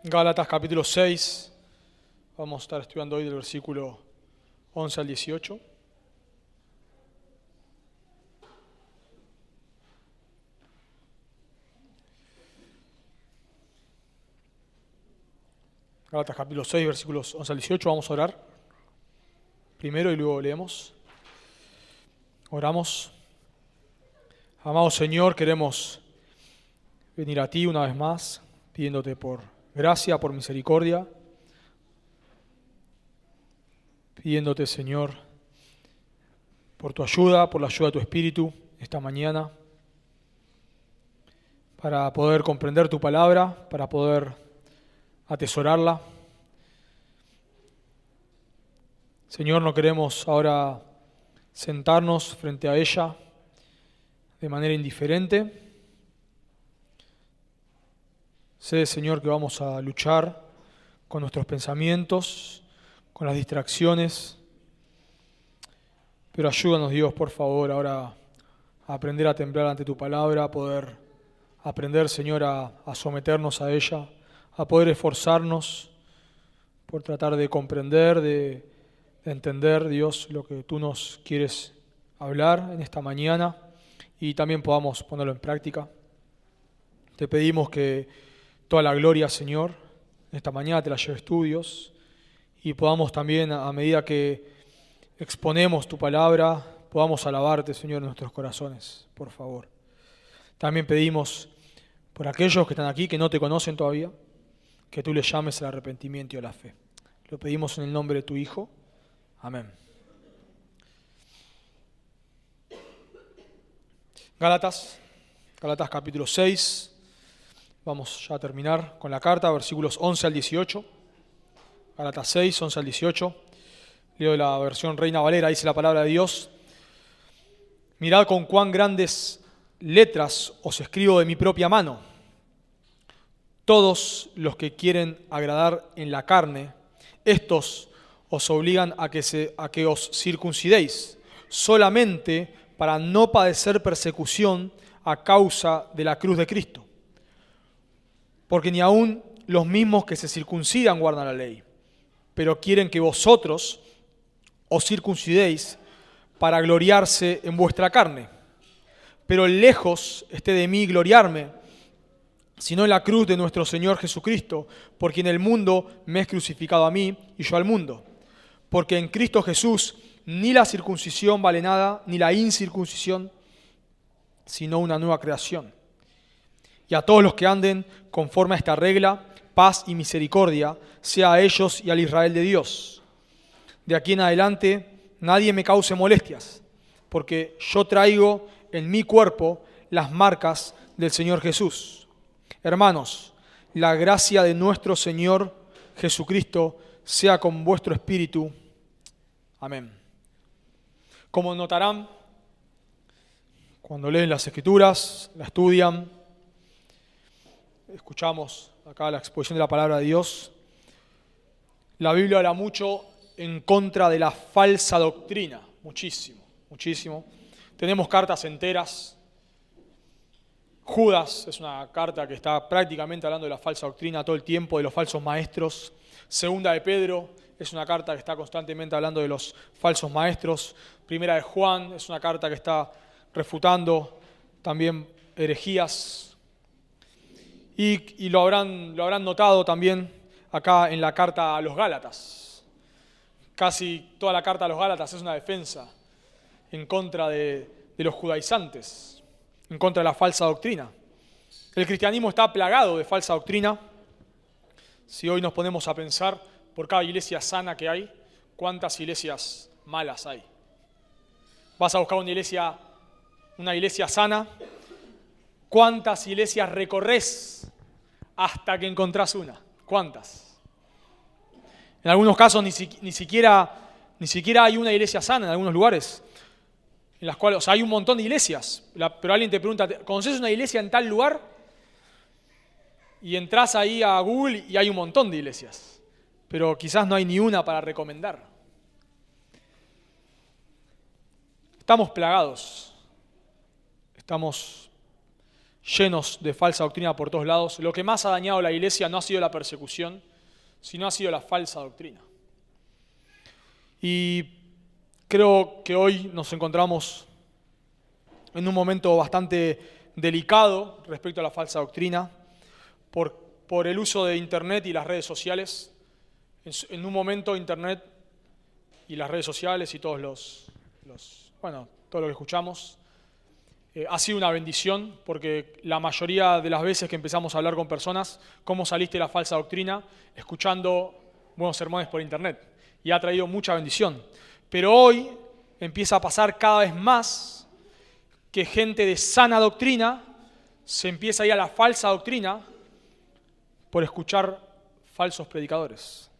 Gálatas capítulo 6, vamos a estar estudiando hoy del versículo 11 al 18. Gálatas capítulo 6, versículos 11 al 18, vamos a orar primero y luego leemos. Oramos. Amado Señor, queremos venir a ti una vez más, pidiéndote por gracia, por misericordia, pidiéndote, Señor, por tu ayuda, por la ayuda de tu Espíritu esta mañana, para poder comprender tu palabra, para poder atesorarla. Señor, no queremos ahora sentarnos frente a ella de manera indiferente. Sé, Señor, que vamos a luchar con nuestros pensamientos, con las distracciones, pero ayúdanos, Dios, por favor, ahora a aprender a temblar ante tu palabra, a poder aprender, Señor, a someternos a ella, a poder esforzarnos por tratar de comprender, de entender, Dios, lo que tú nos quieres hablar en esta mañana y también podamos ponerlo en práctica. Te pedimos que toda la gloria, Señor, en esta mañana te la lleves tú, Dios, y podamos también, a medida que exponemos tu palabra, podamos alabarte, Señor, en nuestros corazones, por favor. También pedimos por aquellos que están aquí, que no te conocen todavía, que tú les llames al arrepentimiento y a la fe. Lo pedimos en el nombre de tu Hijo. Amén. Gálatas capítulo 6. Vamos ya a terminar con la carta, versículos 11 al 18. Gálatas 6, 11 al 18. Leo de la versión Reina Valera, dice la palabra de Dios. Mirad con cuán grandes letras os escribo de mi propia mano. Todos los que quieren agradar en la carne, estos os obligan a que os circuncidéis, solamente para no padecer persecución a causa de la cruz de Cristo. Porque ni aun los mismos que se circuncidan guardan la ley, pero quieren que vosotros os circuncidéis para gloriarse en vuestra carne. Pero lejos esté de mí gloriarme, sino en la cruz de nuestro Señor Jesucristo, por quien el mundo me es crucificado a mí y yo al mundo. Porque en Cristo Jesús ni la circuncisión vale nada, ni la incircuncisión, sino una nueva creación. Y a todos los que anden conforme a esta regla, paz y misericordia, sea a ellos y al Israel de Dios. De aquí en adelante nadie me cause molestias, porque yo traigo en mi cuerpo las marcas del Señor Jesús. Hermanos, la gracia de nuestro Señor Jesucristo sea con vuestro espíritu. Amén. Como notarán, cuando leen las Escrituras, la estudian, escuchamos acá la exposición de la palabra de Dios, la Biblia habla mucho en contra de la falsa doctrina, muchísimo, muchísimo. Tenemos cartas enteras. Judas es una carta que está prácticamente hablando de la falsa doctrina todo el tiempo, de los falsos maestros. Segunda de Pedro es una carta que está constantemente hablando de los falsos maestros. Primera de Juan es una carta que está refutando también herejías. Y lo habrán notado también acá en la carta a los Gálatas. Casi toda la carta a los Gálatas es una defensa en contra de los judaizantes, en contra de la falsa doctrina. El cristianismo está plagado de falsa doctrina. Si hoy nos ponemos a pensar por cada iglesia sana que hay, ¿cuántas iglesias malas hay? Vas a buscar una iglesia sana, ¿cuántas iglesias recorres hasta que encontrás una? ¿Cuántas? En algunos casos ni siquiera hay una iglesia sana en algunos lugares, en las cuales, hay un montón de iglesias, pero alguien te pregunta, ¿conoces una iglesia en tal lugar? Y entras ahí a Google y hay un montón de iglesias, pero quizás no hay ni una para recomendar. Estamos plagados, estamos llenos de falsa doctrina por todos lados. Lo que más ha dañado a la iglesia no ha sido la persecución, sino ha sido la falsa doctrina. Y creo que hoy nos encontramos en un momento bastante delicado respecto a la falsa doctrina por el uso de Internet y las redes sociales. En un momento Internet y las redes sociales y todo lo que escuchamos ha sido una bendición, porque la mayoría de las veces que empezamos a hablar con personas, ¿cómo saliste de la falsa doctrina? Escuchando buenos sermones por Internet, y ha traído mucha bendición. Pero hoy empieza a pasar cada vez más que gente de sana doctrina se empieza a ir a la falsa doctrina por escuchar falsos predicadores.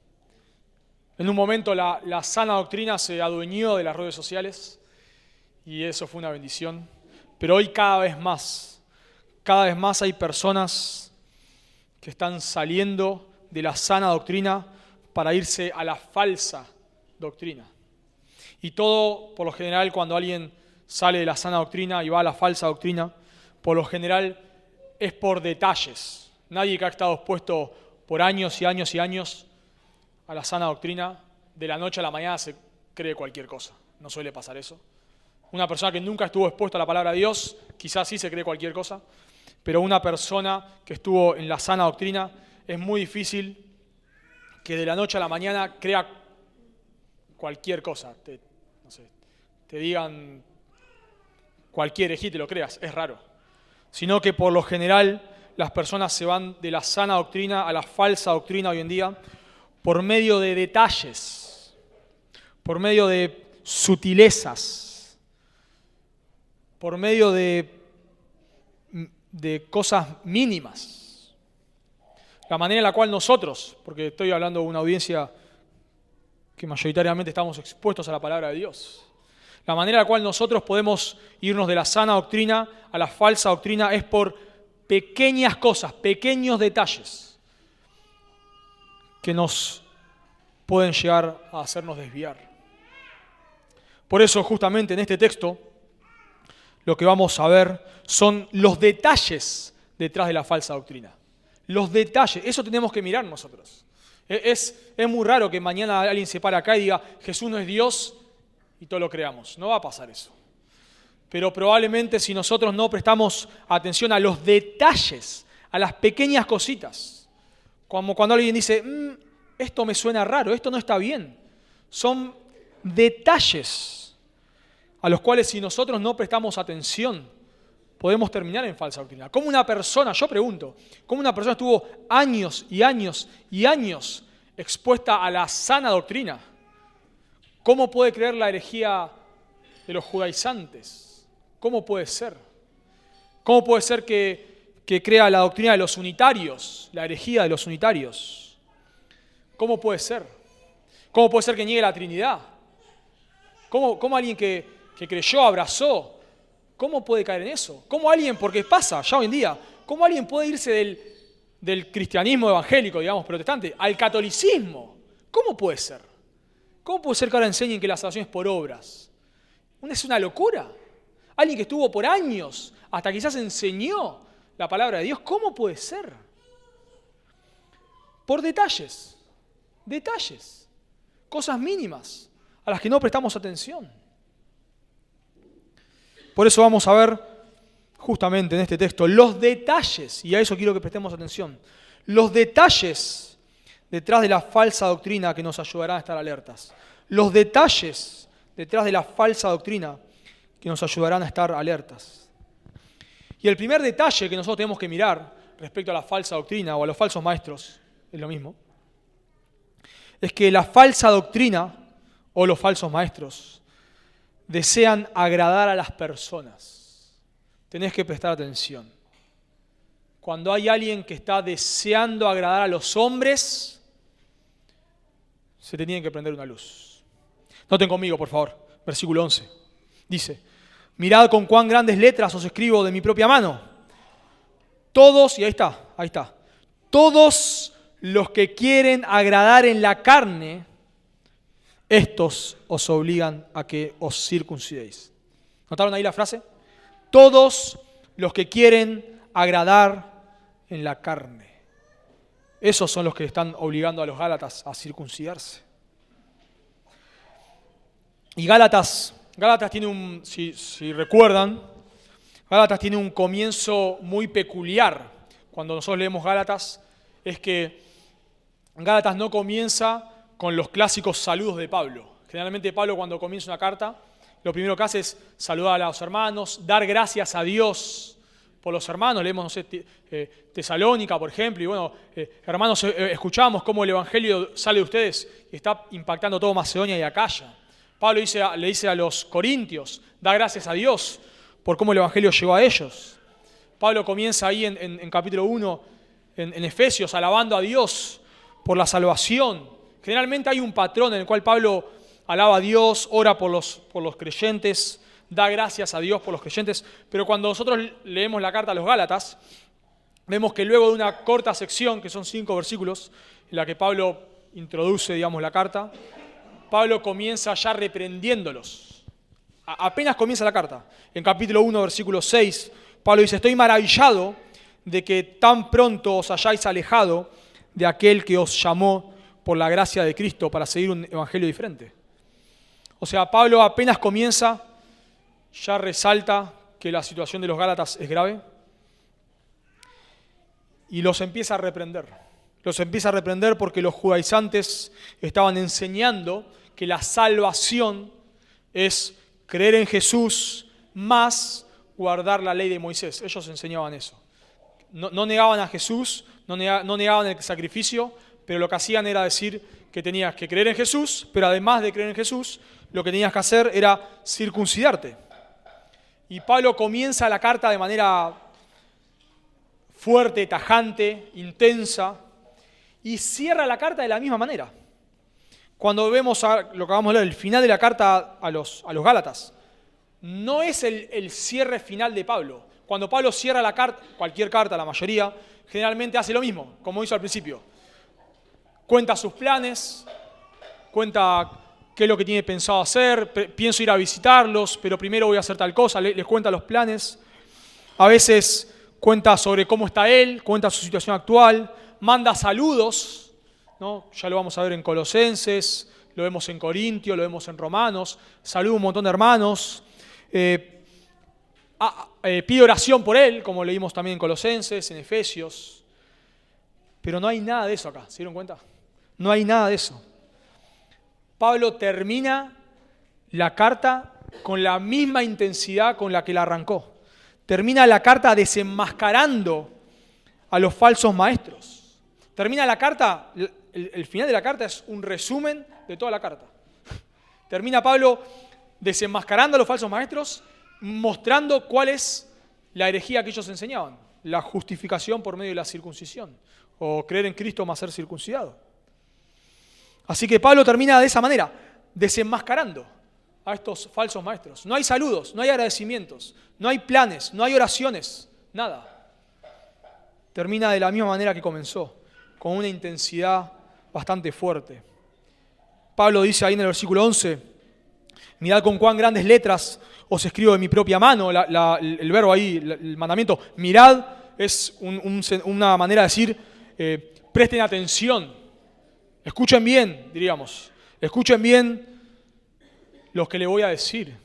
En un momento la sana doctrina se adueñó de las redes sociales y eso fue una bendición. Pero hoy cada vez más hay personas que están saliendo de la sana doctrina para irse a la falsa doctrina. Y todo, por lo general, cuando alguien sale de la sana doctrina y va a la falsa doctrina, por lo general es por detalles. Nadie que ha estado expuesto por años y años y años a la sana doctrina, de la noche a la mañana se cree cualquier cosa. No suele pasar eso. Una persona que nunca estuvo expuesta a la palabra de Dios, quizás sí se cree cualquier cosa, pero una persona que estuvo en la sana doctrina, es muy difícil que de la noche a la mañana crea cualquier cosa. Te digan cualquier herejía y te lo creas, es raro. Sino que por lo general las personas se van de la sana doctrina a la falsa doctrina hoy en día por medio de detalles, por medio de sutilezas, por medio de cosas mínimas. La manera en la cual nosotros, porque estoy hablando de una audiencia que mayoritariamente estamos expuestos a la palabra de Dios, la manera en la cual nosotros podemos irnos de la sana doctrina a la falsa doctrina es por pequeñas cosas, pequeños detalles que nos pueden llegar a hacernos desviar. Por eso justamente en este texto lo que vamos a ver son los detalles detrás de la falsa doctrina. Los detalles, eso tenemos que mirar nosotros. Es muy raro que mañana alguien se pare acá y diga Jesús no es Dios y todo lo creamos. No va a pasar eso. Pero probablemente si nosotros no prestamos atención a los detalles, a las pequeñas cositas, como cuando alguien dice, esto me suena raro, esto no está bien. Son detalles a los cuales si nosotros no prestamos atención, podemos terminar en falsa doctrina. ¿Cómo una persona, yo pregunto, cómo una persona estuvo años y años y años expuesta a la sana doctrina? ¿Cómo puede creer la herejía de los judaizantes? ¿Cómo puede ser? ¿Cómo puede ser que crea la doctrina de los unitarios, la herejía de los unitarios? ¿Cómo puede ser? ¿Cómo puede ser que niegue la Trinidad? ¿Cómo alguien que creyó, abrazó, cómo puede caer en eso? ¿Cómo alguien, porque pasa ya hoy en día, cómo alguien puede irse del cristianismo evangélico, digamos, protestante, al catolicismo? ¿Cómo puede ser? ¿Cómo puede ser que ahora enseñen que la salvación es por obras? Es una locura. Alguien que estuvo por años, hasta quizás enseñó la palabra de Dios, ¿cómo puede ser? Por detalles, cosas mínimas a las que no prestamos atención. Por eso vamos a ver justamente en este texto los detalles, y a eso quiero que prestemos atención, los detalles detrás de la falsa doctrina que nos ayudarán a estar alertas. Los detalles detrás de la falsa doctrina que nos ayudarán a estar alertas. Y el primer detalle que nosotros tenemos que mirar respecto a la falsa doctrina o a los falsos maestros, es lo mismo, es que la falsa doctrina o los falsos maestros desean agradar a las personas. Tenés que prestar atención. Cuando hay alguien que está deseando agradar a los hombres, se te tiene que prender una luz. Noten conmigo, por favor, versículo 11. Dice, mirad con cuán grandes letras os escribo de mi propia mano. Todos, y ahí está, todos los que quieren agradar en la carne, estos os obligan a que os circuncidéis. ¿Notaron ahí la frase? Todos los que quieren agradar en la carne. Esos son los que están obligando a los Gálatas a circuncidarse. Y Gálatas tiene si recuerdan, Gálatas tiene un comienzo muy peculiar. Cuando nosotros leemos Gálatas, es que Gálatas no comienza con los clásicos saludos de Pablo. Generalmente Pablo, cuando comienza una carta, lo primero que hace es saludar a los hermanos, dar gracias a Dios por los hermanos. Leemos, no sé, Tesalónica, por ejemplo, y bueno, hermanos, escuchamos cómo el Evangelio sale de ustedes y está impactando todo Macedonia y Acaya. Pablo le dice a los corintios, da gracias a Dios por cómo el Evangelio llegó a ellos. Pablo comienza ahí en capítulo 1, en Efesios, alabando a Dios por la salvación. Generalmente hay un patrón en el cual Pablo alaba a Dios, ora por los creyentes, da gracias a Dios por los creyentes, pero cuando nosotros leemos la carta a los Gálatas, vemos que luego de una corta sección, que son 5 versículos, en la que Pablo introduce, digamos, la carta, Pablo comienza ya reprendiéndolos. Apenas comienza la carta. En capítulo 1, versículo 6, Pablo dice, estoy maravillado de que tan pronto os hayáis alejado de aquel que os llamó por la gracia de Cristo para seguir un evangelio diferente. O sea, Pablo apenas comienza, ya resalta que la situación de los Gálatas es grave y los empieza a reprender. Los empieza a reprender porque los judaizantes estaban enseñando que la salvación es creer en Jesús más guardar la ley de Moisés. Ellos enseñaban eso. No negaban a Jesús, no negaban el sacrificio, pero lo que hacían era decir que tenías que creer en Jesús, pero además de creer en Jesús, lo que tenías que hacer era circuncidarte. Y Pablo comienza la carta de manera fuerte, tajante, intensa, y cierra la carta de la misma manera. Cuando vemos lo que vamos a leer, el final de la carta a los Gálatas, no es el cierre final de Pablo. Cuando Pablo cierra la carta, cualquier carta, la mayoría, generalmente hace lo mismo, como hizo al principio. Cuenta sus planes, cuenta qué es lo que tiene pensado hacer, pienso ir a visitarlos, pero primero voy a hacer tal cosa, les cuenta los planes. A veces cuenta sobre cómo está él, cuenta su situación actual, manda saludos, ¿no? Ya lo vamos a ver en Colosenses, lo vemos en Corintios, lo vemos en Romanos, saluda a un montón de hermanos, pide oración por él, como leímos también en Colosenses, en Efesios, pero no hay nada de eso acá, ¿se dieron cuenta? No hay nada de eso. Pablo termina la carta con la misma intensidad con la que la arrancó. Termina la carta desenmascarando a los falsos maestros. Termina la carta, el final de la carta es un resumen de toda la carta. Termina Pablo desenmascarando a los falsos maestros, mostrando cuál es la herejía que ellos enseñaban, la justificación por medio de la circuncisión, o creer en Cristo más ser circuncidado. Así que Pablo termina de esa manera, desenmascarando a estos falsos maestros. No hay saludos, no hay agradecimientos, no hay planes, no hay oraciones, nada. Termina de la misma manera que comenzó, con una intensidad bastante fuerte. Pablo dice ahí en el versículo 11, mirad con cuán grandes letras os escribo de mi propia mano, el verbo ahí, el mandamiento, mirad es una manera de decir, presten atención. Escuchen bien, diríamos. Escuchen bien lo que le voy a decir.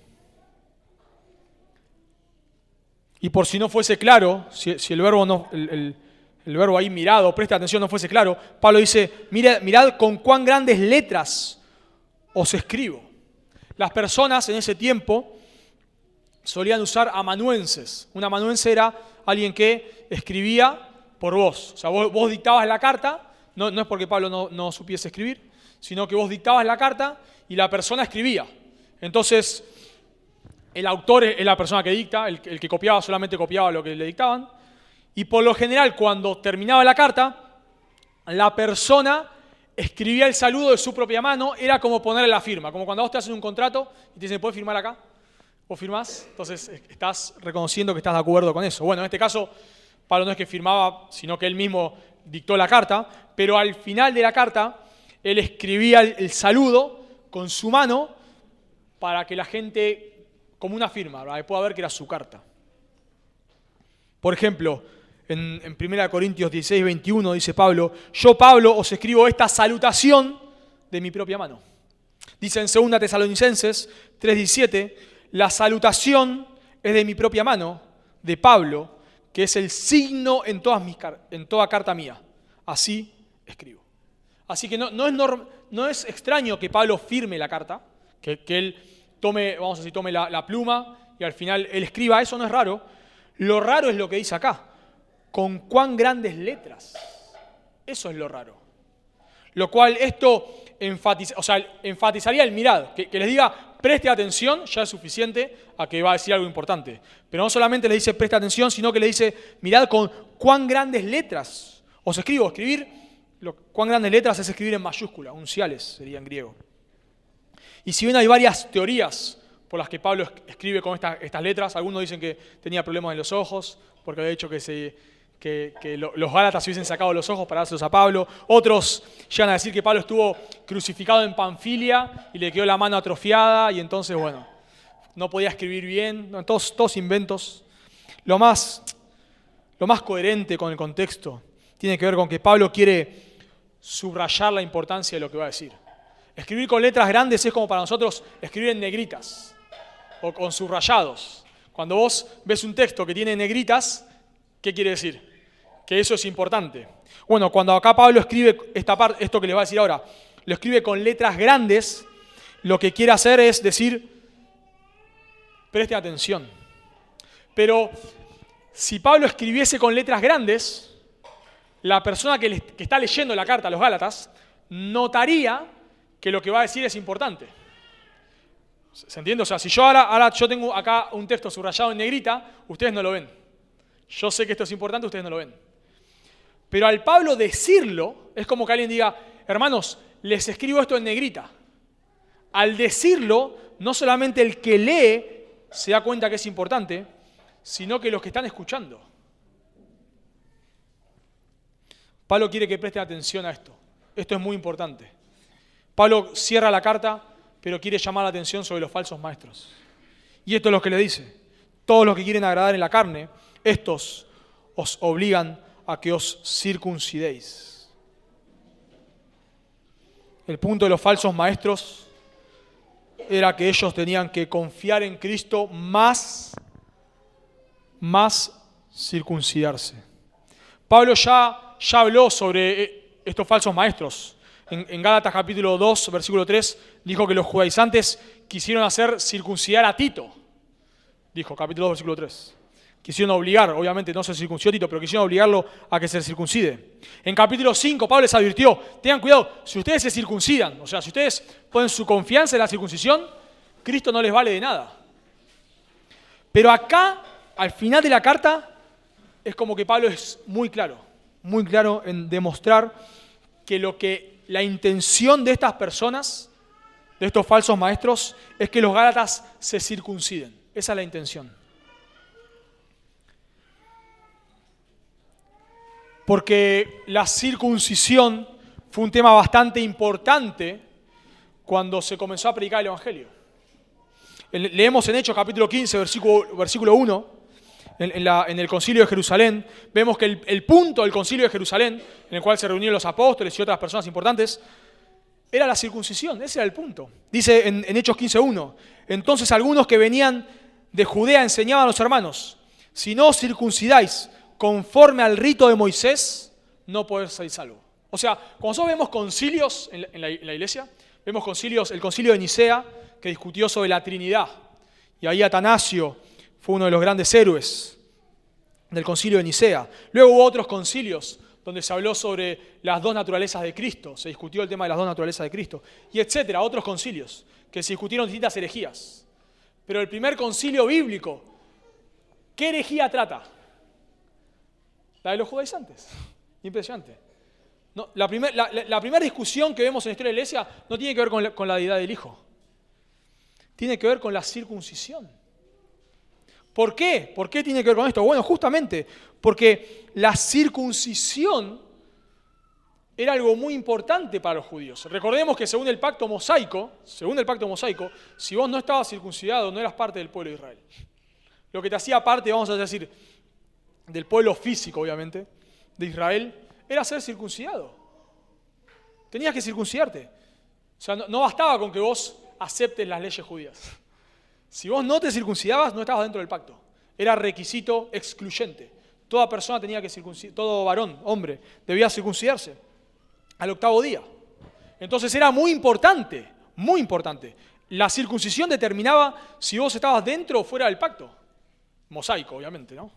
Y por si no fuese claro, si el verbo ahí mirado, presta atención, no fuese claro, Pablo dice, mirad con cuán grandes letras os escribo. Las personas en ese tiempo solían usar amanuenses. Un amanuense era alguien que escribía por vos. O sea, vos dictabas la carta. No es porque Pablo no supiese escribir, sino que vos dictabas la carta y la persona escribía. Entonces, el autor es la persona que dicta, el que copiaba solamente copiaba lo que le dictaban. Y por lo general, cuando terminaba la carta, la persona escribía el saludo de su propia mano, era como ponerle la firma. Como cuando vos te hacen un contrato y te dicen, ¿puedes firmar acá? Vos firmás, entonces estás reconociendo que estás de acuerdo con eso. Bueno, en este caso, Pablo no es que firmaba, sino que él mismo dictó la carta, pero al final de la carta, él escribía el saludo con su mano para que la gente, como una firma, ¿verdad?, pueda ver que era su carta. Por ejemplo, En 1 Corintios 16, 21 dice Pablo, yo Pablo os escribo esta salutación de mi propia mano. Dice en 2 Tesalonicenses 3:17, la salutación es de mi propia mano, de Pablo, que es el signo en toda carta mía. Así escribo. Así que no es extraño que Pablo firme la carta, que él tome la pluma y al final él escriba, eso no es raro. Lo raro es lo que dice acá, con cuán grandes letras. Eso es lo raro. Lo cual esto enfatizaría el mirad, que les diga preste atención, ya es suficiente a que va a decir algo importante. Pero no solamente le dice preste atención, sino que le dice mirad con cuán grandes letras os escribo. Cuán grandes letras es escribir en mayúscula, unciales sería en griego. Y si bien hay varias teorías por las que Pablo escribe con estas letras, algunos dicen que tenía problemas en los ojos, porque había dicho que los Gálatas se hubiesen sacado los ojos para dárselos a Pablo. Otros llegan a decir que Pablo estuvo crucificado en Panfilia y le quedó la mano atrofiada y entonces, no podía escribir bien. No, todos inventos. Lo más coherente con el contexto tiene que ver con que Pablo quiere subrayar la importancia de lo que va a decir. Escribir con letras grandes es como para nosotros escribir en negritas o con subrayados. Cuando vos ves un texto que tiene negritas, ¿qué quiere decir? Que eso es importante. Bueno, cuando acá Pablo escribe esto que les va a decir ahora, lo escribe con letras grandes, lo que quiere hacer es decir, presten atención. Pero si Pablo escribiese con letras grandes, la persona que está leyendo la carta a los Gálatas notaría que lo que va a decir es importante. ¿Se entiende? O sea, si yo ahora yo tengo acá un texto subrayado en negrita, ustedes no lo ven. Yo sé que esto es importante, ustedes no lo ven. Pero al Pablo decirlo, es como que alguien diga, hermanos, les escribo esto en negrita. Al decirlo, no solamente el que lee se da cuenta que es importante, sino que los que están escuchando. Pablo quiere que presten atención a esto. Esto es muy importante. Pablo cierra la carta, pero quiere llamar la atención sobre los falsos maestros. Y esto es lo que le dice. Todos los que quieren agradar en la carne, estos os obligan a que os circuncidéis. El punto de los falsos maestros era que ellos tenían que confiar en Cristo más circuncidarse. Pablo ya habló sobre estos falsos maestros. En Gálatas capítulo 2, versículo 3, dijo que los judaizantes quisieron hacer circuncidar a Tito. Dijo, capítulo 2, versículo 3. Quisieron obligar, obviamente no se circuncidó Tito, pero quisieron obligarlo a que se circuncide. En capítulo 5, Pablo les advirtió, tengan cuidado, si ustedes se circuncidan, o sea, si ustedes ponen su confianza en la circuncisión, Cristo no les vale de nada. Pero acá, al final de la carta, es como que Pablo es muy claro en demostrar que la intención de estas personas, de estos falsos maestros, es que los gálatas se circunciden. Esa es la intención. Porque la circuncisión fue un tema bastante importante cuando se comenzó a predicar el Evangelio. Leemos en Hechos capítulo 15, versículo 1, en el concilio de Jerusalén, vemos que el punto del concilio de Jerusalén, en el cual se reunieron los apóstoles y otras personas importantes, era la circuncisión, ese era el punto. Dice en Hechos 15:1, entonces algunos que venían de Judea enseñaban a los hermanos, si no os circuncidáis conforme al rito de Moisés, no podéis ser salvos. O sea, cuando nosotros vemos concilios en la iglesia, vemos el concilio de Nicea, que discutió sobre la Trinidad. Y ahí Atanasio fue uno de los grandes héroes del concilio de Nicea. Luego hubo otros concilios donde se habló sobre las dos naturalezas de Cristo, se discutió el tema de las dos naturalezas de Cristo, y etcétera, otros concilios que se discutieron distintas herejías. Pero el primer concilio bíblico, ¿qué herejía trata? La de los judaizantes. Impresionante. No, la primera discusión que vemos en la historia de la iglesia no tiene que ver con la deidad del Hijo. Tiene que ver con la circuncisión. ¿Por qué? ¿Por qué tiene que ver con esto? Bueno, justamente porque la circuncisión era algo muy importante para los judíos. Recordemos que según el pacto mosaico, si vos no estabas circuncidado, no eras parte del pueblo de Israel. Lo que te hacía parte, vamos a decir, del pueblo físico, obviamente, de Israel, era ser circuncidado. Tenías que circuncidarte. O sea, no bastaba con que vos aceptes las leyes judías. Si vos no te circuncidabas, no estabas dentro del pacto. Era requisito excluyente. Toda persona tenía que circuncidar, todo varón, hombre, debía circuncidarse al 8º día. Entonces era muy importante, muy importante. La circuncisión determinaba si vos estabas dentro o fuera del pacto. Mosaico, obviamente, ¿no?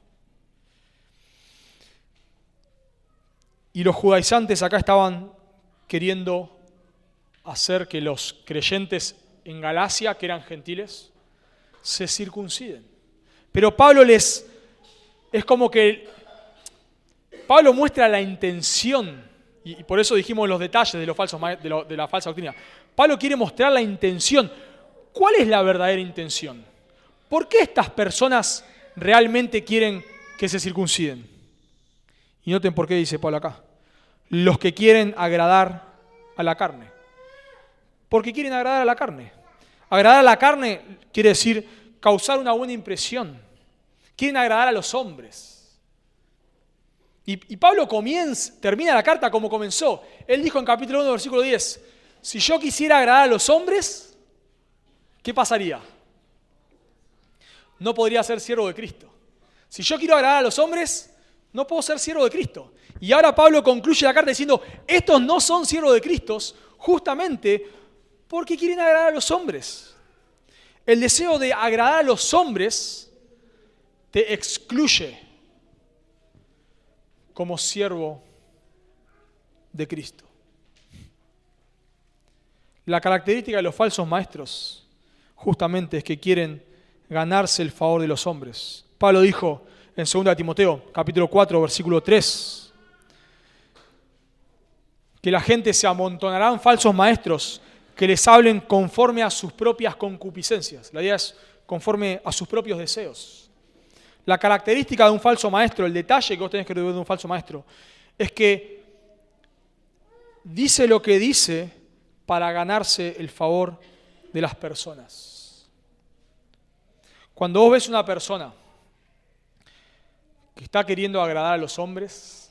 Y los judaizantes acá estaban queriendo hacer que los creyentes en Galacia, que eran gentiles, se circunciden. Pero Pablo es como que Pablo muestra la intención, y por eso dijimos los detalles de la falsa doctrina. Pablo quiere mostrar la intención. ¿Cuál es la verdadera intención? ¿Por qué estas personas realmente quieren que se circunciden? Y noten por qué dice Pablo acá. Los que quieren agradar a la carne. Porque quieren agradar a la carne. Agradar a la carne quiere decir causar una buena impresión. Quieren agradar a los hombres. Y Pablo termina la carta como comenzó. Él dijo en capítulo 1, versículo 10, si yo quisiera agradar a los hombres, ¿qué pasaría? No podría ser siervo de Cristo. Si yo quiero agradar a los hombres, no puedo ser siervo de Cristo. Y ahora Pablo concluye la carta diciendo, estos no son siervos de Cristo justamente porque quieren agradar a los hombres. El deseo de agradar a los hombres te excluye como siervo de Cristo. La característica de los falsos maestros justamente es que quieren ganarse el favor de los hombres. Pablo dijo en 2 Timoteo, capítulo 4, versículo 3, que la gente se amontonarán falsos maestros que les hablen conforme a sus propias concupiscencias. La idea es conforme a sus propios deseos. La característica de un falso maestro, el detalle que vos tenés que ver de un falso maestro, es que dice lo que dice para ganarse el favor de las personas. Cuando vos ves una persona que está queriendo agradar a los hombres,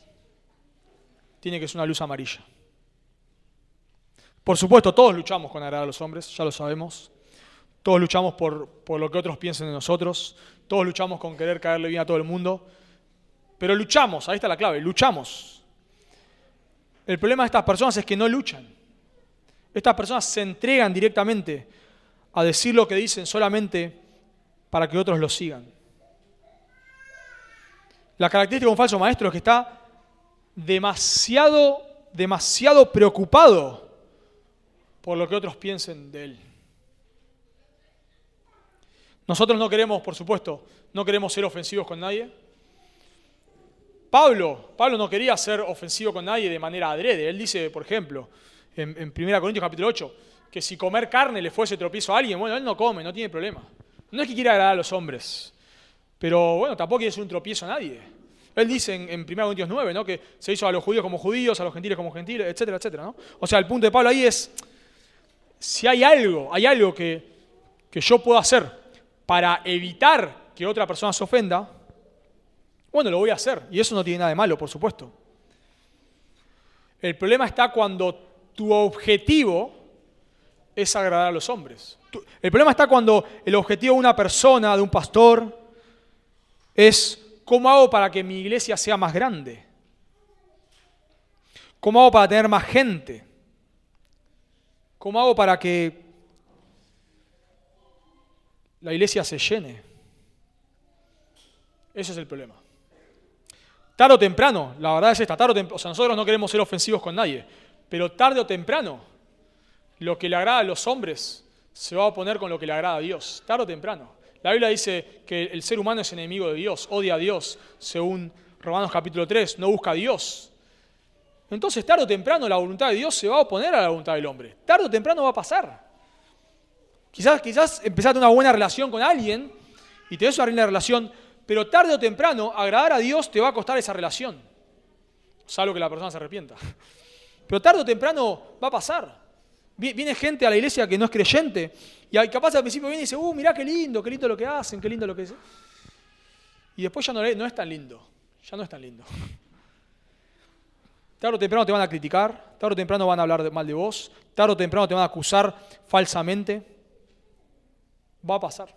tiene que ser una luz amarilla. Por supuesto, todos luchamos con agradar a los hombres, ya lo sabemos. Todos luchamos por lo que otros piensen de nosotros. Todos luchamos con querer caerle bien a todo el mundo. Pero luchamos, ahí está la clave, luchamos. El problema de estas personas es que no luchan. Estas personas se entregan directamente a decir lo que dicen solamente para que otros lo sigan. La característica de un falso maestro es que está demasiado preocupado por lo que otros piensen de él. Nosotros no queremos, por supuesto, no queremos ser ofensivos con nadie. Pablo no quería ser ofensivo con nadie de manera adrede. Él dice, por ejemplo, en 1 Corintios capítulo 8, que si comer carne le fuese tropiezo a alguien, bueno, él no come, no tiene problema. No es que quiera agradar a los hombres, pero bueno, tampoco quiere ser un tropiezo a nadie. Él dice en 1 Corintios 9, ¿no?, que se hizo a los judíos como judíos, a los gentiles como gentiles, etcétera, etcétera, ¿no? O sea, el punto de Pablo ahí es, si hay algo que yo puedo hacer para evitar que otra persona se ofenda, bueno, lo voy a hacer. Y eso no tiene nada de malo, por supuesto. El problema está cuando tu objetivo es agradar a los hombres. El problema está cuando el objetivo de una persona, de un pastor, es ¿cómo hago para que mi iglesia sea más grande? ¿Cómo hago para tener más gente? ¿Cómo hago para que la iglesia se llene? Ese es el problema. Tarde o temprano, la verdad es esta, o sea, nosotros no queremos ser ofensivos con nadie, pero tarde o temprano, lo que le agrada a los hombres se va a oponer con lo que le agrada a Dios, tarde o temprano. La Biblia dice que el ser humano es enemigo de Dios, odia a Dios, según Romanos capítulo 3, no busca a Dios. Entonces, tarde o temprano, la voluntad de Dios se va a oponer a la voluntad del hombre. Tarde o temprano va a pasar. Quizás empezaste una buena relación con alguien y tenés una linda relación, pero tarde o temprano, agradar a Dios te va a costar esa relación. Salvo que la persona se arrepienta. Pero tarde o temprano va a pasar. Viene gente a la iglesia que no es creyente y capaz al principio viene y dice, mirá qué lindo lo que hacen, qué lindo lo que es. Y después ya no es tan lindo. ya no es tan lindo. Tarde o temprano te van a criticar, tarde o temprano van a hablar mal de vos, tarde o temprano te van a acusar falsamente. Va a pasar.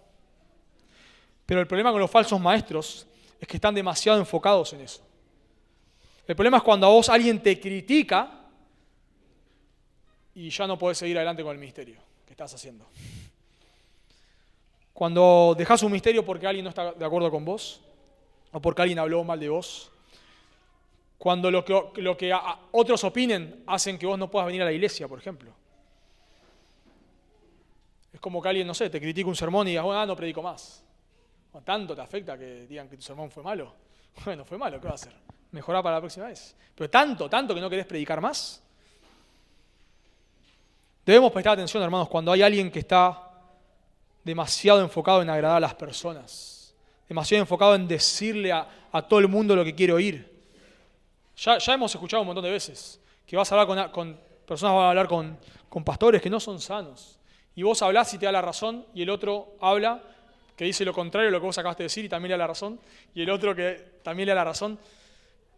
Pero el problema con los falsos maestros es que están demasiado enfocados en eso. El problema es cuando a vos alguien te critica y ya no podés seguir adelante con el ministerio que estás haciendo. Cuando dejás un ministerio porque alguien no está de acuerdo con vos o porque alguien habló mal de vos. Cuando lo que otros opinen hacen que vos no puedas venir a la iglesia, por ejemplo. Es como que alguien, no sé, te critica un sermón y digas, bueno, no predico más. O tanto te afecta que digan que tu sermón fue malo. Bueno, fue malo, ¿qué va a hacer? Mejorar para la próxima vez. Pero tanto que no querés predicar más. Debemos prestar atención, hermanos, cuando hay alguien que está demasiado enfocado en agradar a las personas. Demasiado enfocado en decirle a todo el mundo lo que quiere oír. Ya hemos escuchado un montón de veces que vas a hablar con personas, van a hablar con pastores que no son sanos. Y vos hablás y te da la razón, y el otro habla que dice lo contrario de lo que vos acabaste de decir y también le da la razón, y el otro que también le da la razón.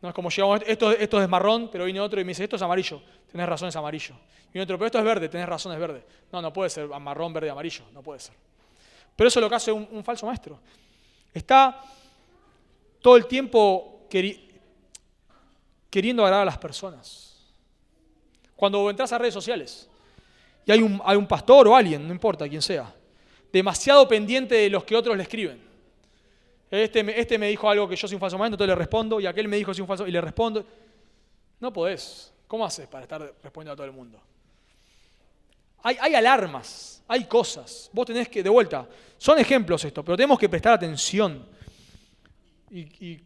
No es como llegamos, esto es marrón, pero viene otro y me dice, esto es amarillo, tenés razón, es amarillo. Y otro, pero esto es verde, tenés razón, es verde. No puede ser marrón, verde, amarillo, no puede ser. Pero eso es lo que hace un falso maestro. Está todo el tiempo queriendo agradar a las personas. Cuando entras a redes sociales y hay un pastor o alguien, no importa quién sea, demasiado pendiente de los que otros le escriben. Este me dijo algo que yo soy un falso maestro, entonces le respondo, y aquel me dijo que soy un falso y le respondo. No podés. ¿Cómo haces para estar respondiendo a todo el mundo? Hay alarmas, hay cosas. Vos tenés que, de vuelta, son ejemplos esto, pero tenemos que prestar atención. Y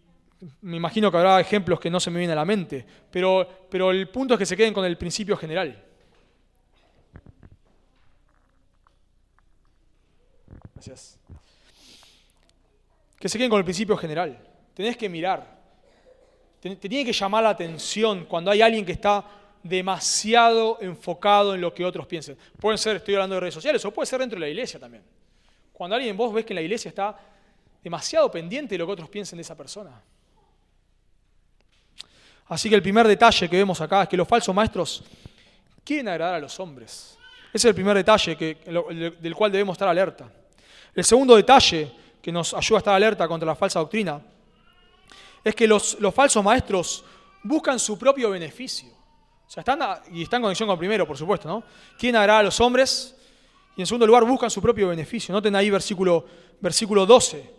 me imagino que habrá ejemplos que no se me vienen a la mente, pero el punto es que se queden con el principio general. Gracias. Que se queden con el principio general. Tenés que mirar. Te tiene que llamar la atención cuando hay alguien que está demasiado enfocado en lo que otros piensen. Pueden ser, estoy hablando de redes sociales, o puede ser dentro de la iglesia también. Cuando vos ves que en la iglesia está demasiado pendiente de lo que otros piensen de esa persona. Así que el primer detalle que vemos acá es que los falsos maestros quieren agradar a los hombres. Ese es el primer detalle del cual debemos estar alerta. El segundo detalle que nos ayuda a estar alerta contra la falsa doctrina es que los falsos maestros buscan su propio beneficio. O sea, están en conexión con el primero, por supuesto, ¿no? Quieren agradar a los hombres y en segundo lugar buscan su propio beneficio. Noten ahí versículo 12,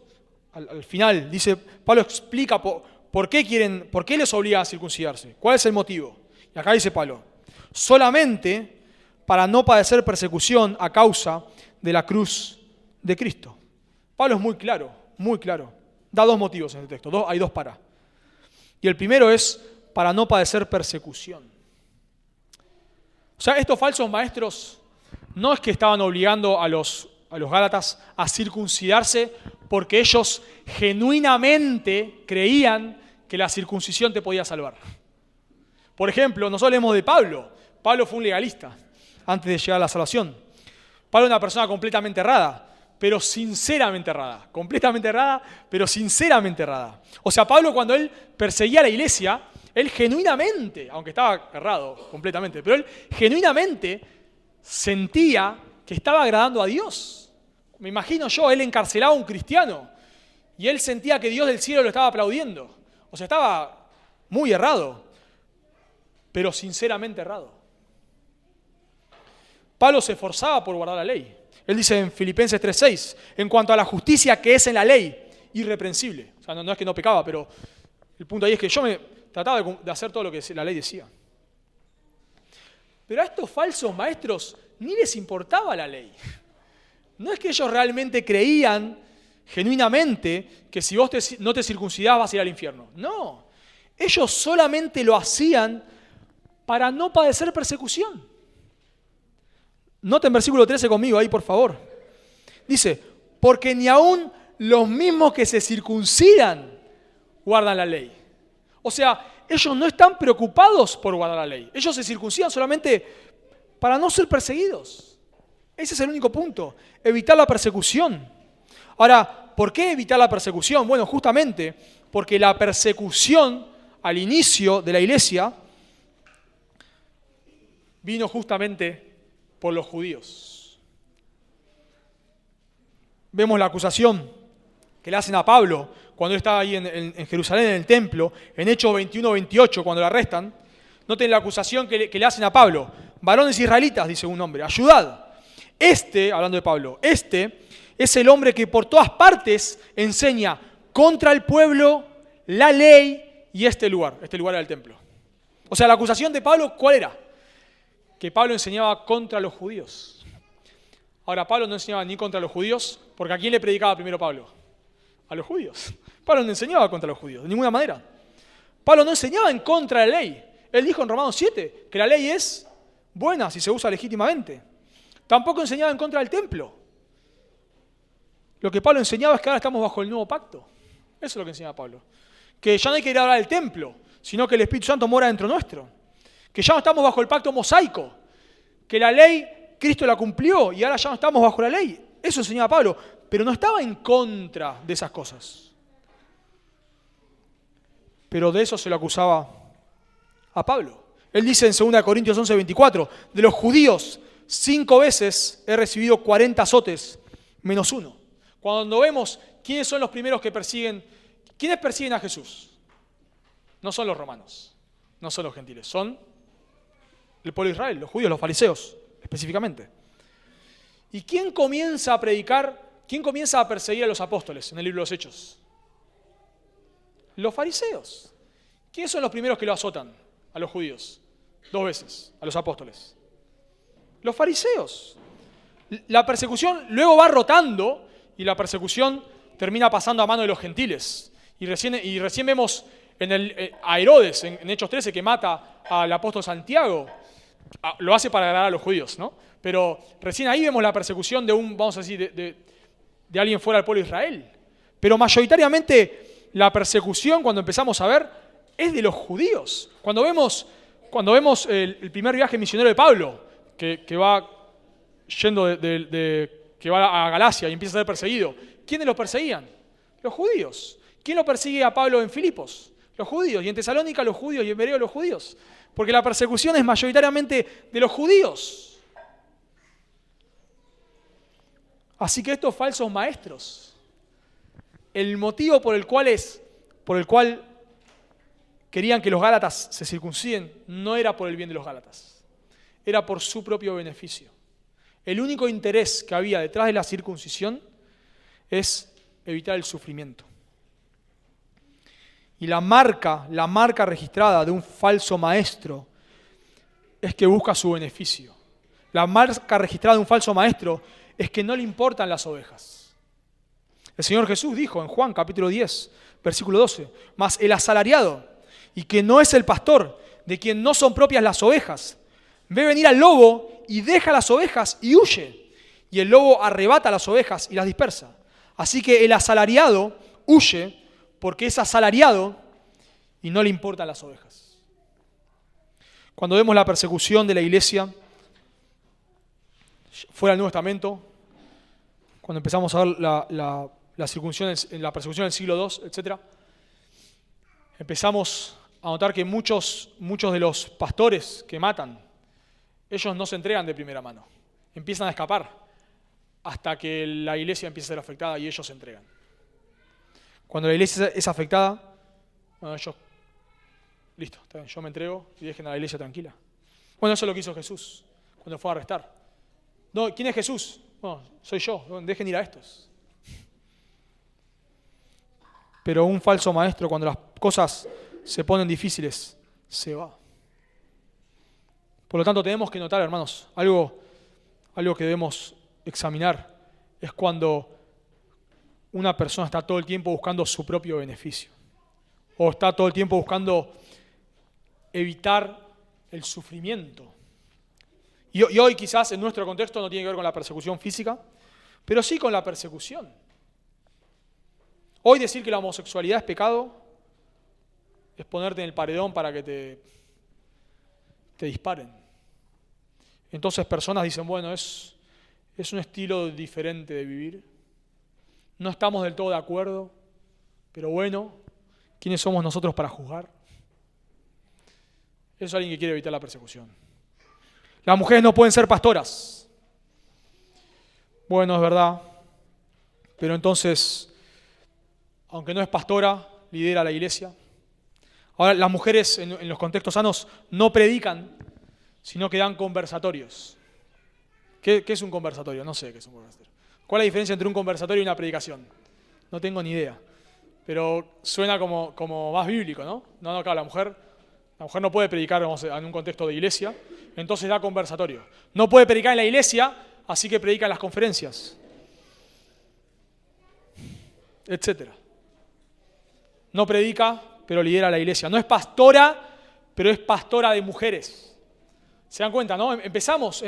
al final, dice, Pablo explica por qué les obliga a circuncidarse, cuál es el motivo. Y acá dice Pablo, solamente para no padecer persecución a causa de la cruz de Cristo. Pablo es muy claro, muy claro. Da dos motivos en el texto, hay dos para. Y el primero es para no padecer persecución. O sea, estos falsos maestros no es que estaban obligando a los gálatas a circuncidarse porque ellos genuinamente creían que la circuncisión te podía salvar. Por ejemplo, nosotros leemos de Pablo. Pablo fue un legalista antes de llegar a la salvación. Pablo era una persona completamente errada, pero sinceramente errada. Completamente errada, pero sinceramente errada. O sea, Pablo cuando él perseguía a la iglesia, él genuinamente, aunque estaba errado completamente, pero él genuinamente sentía que estaba agradando a Dios. Me imagino yo, él encarcelaba a un cristiano y él sentía que Dios del cielo lo estaba aplaudiendo. O sea, estaba muy errado, pero sinceramente errado. Pablo se esforzaba por guardar la ley. Él dice en Filipenses 3:6, en cuanto a la justicia que es en la ley, irreprensible. O sea, no es que no pecaba, pero el punto ahí es que yo me trataba de hacer todo lo que la ley decía. Pero a estos falsos maestros ni les importaba la ley. No es que ellos realmente creían genuinamente que si vos no te circuncidabas vas a ir al infierno. No, ellos solamente lo hacían para no padecer persecución. Noten versículo 13 conmigo ahí, por favor. Dice, porque ni aun los mismos que se circuncidan guardan la ley. O sea, ellos no están preocupados por guardar la ley. Ellos se circuncidan solamente para no ser perseguidos. Ese es el único punto, evitar la persecución. Ahora, ¿por qué evitar la persecución? Bueno, justamente Porque la persecución al inicio de la iglesia vino justamente por los judíos. Vemos la acusación que le hacen a Pablo cuando él estaba ahí en Jerusalén, en el templo, en Hechos 21-28, cuando lo arrestan. Noten la acusación que le hacen a Pablo. Varones israelitas, dice un hombre, ayudad. Hablando de Pablo, es el hombre que por todas partes enseña contra el pueblo, la ley y este lugar era el templo. O sea, la acusación de Pablo, ¿cuál era? Que Pablo enseñaba contra los judíos. Ahora, Pablo no enseñaba ni contra los judíos, porque ¿a quién le predicaba primero Pablo? A los judíos. Pablo no enseñaba contra los judíos, de ninguna manera. Pablo no enseñaba en contra de la ley. Él dijo en Romanos 7 que la ley es buena si se usa legítimamente. Tampoco enseñaba en contra del templo. Lo que Pablo enseñaba es que ahora estamos bajo el nuevo pacto. Eso es lo que enseñaba Pablo. Que ya no hay que ir a hablar del templo, sino que el Espíritu Santo mora dentro nuestro. Que ya no estamos bajo el pacto mosaico. Que la ley, Cristo la cumplió y ahora ya no estamos bajo la ley. Eso enseñaba Pablo, pero no estaba en contra de esas cosas. Pero de eso se lo acusaba a Pablo. Él dice en 2 Corintios 11:24, de los judíos 5 veces he recibido 40 azotes menos 1. Cuando vemos quiénes son los primeros que persiguen, ¿quiénes persiguen a Jesús? No son los romanos, no son los gentiles, son el pueblo de Israel, los judíos, los fariseos específicamente. ¿Y quién comienza a predicar, quién comienza a perseguir a los apóstoles en el libro de los Hechos? Los fariseos. ¿Quiénes son los primeros que lo azotan a los judíos? 2 veces, a los apóstoles. Los fariseos. La persecución luego va rotando y la persecución termina pasando a mano de los gentiles. Y recién vemos a Herodes, en Hechos 13, que mata al apóstol Santiago. Lo hace para agradar a los judíos, ¿no? Pero recién ahí vemos la persecución de vamos a decir, de alguien fuera del pueblo de Israel. Pero mayoritariamente la persecución, cuando empezamos a ver, es de los judíos. Cuando vemos el primer viaje misionero de Pablo, que va yendo que va a Galacia y empieza a ser perseguido, ¿quiénes lo perseguían? Los judíos. ¿Quién lo persigue a Pablo en Filipos? Los judíos. Y en Tesalónica los judíos y en Berea los judíos. Porque la persecución es mayoritariamente de los judíos. Así que estos falsos maestros, el motivo por el cual querían que los gálatas se circunciden, no era por el bien de los gálatas, era por su propio beneficio. El único interés que había detrás de la circuncisión es evitar el sufrimiento. Y la marca registrada de un falso maestro es que busca su beneficio. La marca registrada de un falso maestro es que no le importan las ovejas. El Señor Jesús dijo en Juan capítulo 10, versículo 12, mas el asalariado, y que no es el pastor, de quien no son propias las ovejas, ve venir al lobo y deja las ovejas y huye. Y el lobo arrebata las ovejas y las dispersa. Así que el asalariado huye porque es asalariado y no le importan las ovejas. Cuando vemos la persecución de la iglesia fuera del Nuevo Testamento, cuando empezamos a ver la persecución del siglo II, etc., empezamos a notar que muchos de los pastores que matan, ellos no se entregan de primera mano, empiezan a escapar hasta que la iglesia empieza a ser afectada y ellos se entregan. Cuando la iglesia es afectada, bueno, ellos, listo, está bien, yo me entrego y dejen a la iglesia tranquila. Bueno, eso es lo que hizo Jesús cuando fue a arrestar. No, ¿quién es Jesús? Bueno, soy yo, dejen ir a estos. Pero un falso maestro, cuando las cosas se ponen difíciles, se va. Por lo tanto, tenemos que notar, hermanos, algo que debemos examinar es cuando una persona está todo el tiempo buscando su propio beneficio o está todo el tiempo buscando evitar el sufrimiento. Y hoy quizás en nuestro contexto no tiene que ver con la persecución física, pero sí con la persecución. Hoy decir que la homosexualidad es pecado es ponerte en el paredón para que te disparen. Entonces personas dicen, bueno, es un estilo diferente de vivir. No estamos del todo de acuerdo, pero bueno, ¿Quiénes somos nosotros para juzgar? Eso es alguien que quiere evitar la persecución. Las mujeres no pueden ser pastoras. Bueno, es verdad. Pero entonces, aunque no es pastora, lidera la iglesia. Ahora, las mujeres en los contextos sanos no predican, sino que dan conversatorios. ¿Qué es un conversatorio? No sé qué es un conversatorio. ¿Cuál es la diferencia entre un conversatorio y una predicación? No tengo ni idea. Pero suena como más bíblico, ¿no? No, claro, la mujer no puede predicar en un contexto de iglesia, entonces da conversatorio. No puede predicar en la iglesia, así que predica en las conferencias, etcétera. No predica, pero lidera la iglesia. No es pastora, pero es pastora de mujeres. ¿Se dan cuenta, no? Empezamos.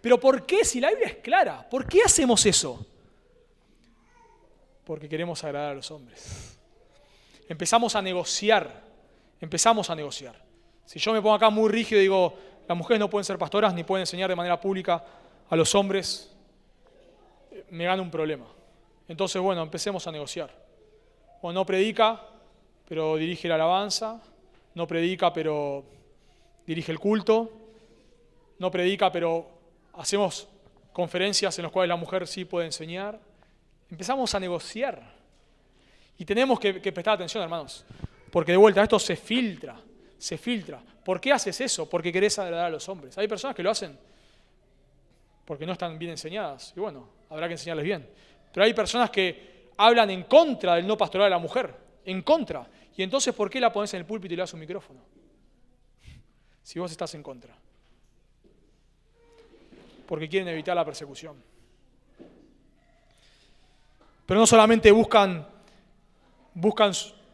Pero ¿por qué? Si la Biblia es clara, ¿por qué hacemos eso? Porque queremos agradar a los hombres. Empezamos a negociar. Si yo me pongo acá muy rígido y digo, las mujeres no pueden ser pastoras ni pueden enseñar de manera pública a los hombres, me gano un problema. Entonces, bueno, empecemos a negociar. O no predica, pero dirige la alabanza. No predica, pero dirige el culto. No predica, pero hacemos conferencias en las cuales la mujer sí puede enseñar. Empezamos a negociar. Y tenemos que prestar atención, hermanos. Porque de vuelta, esto se filtra. ¿Por qué haces eso? Porque querés agradar a los hombres. Hay personas que lo hacen porque no están bien enseñadas. Y bueno, habrá que enseñarles bien. Pero hay personas que hablan en contra del no pastoral de la mujer. En contra. Y entonces, ¿por qué la pones en el púlpito y le das un micrófono? Si vos estás en contra. Porque quieren evitar la persecución. Pero no solamente buscan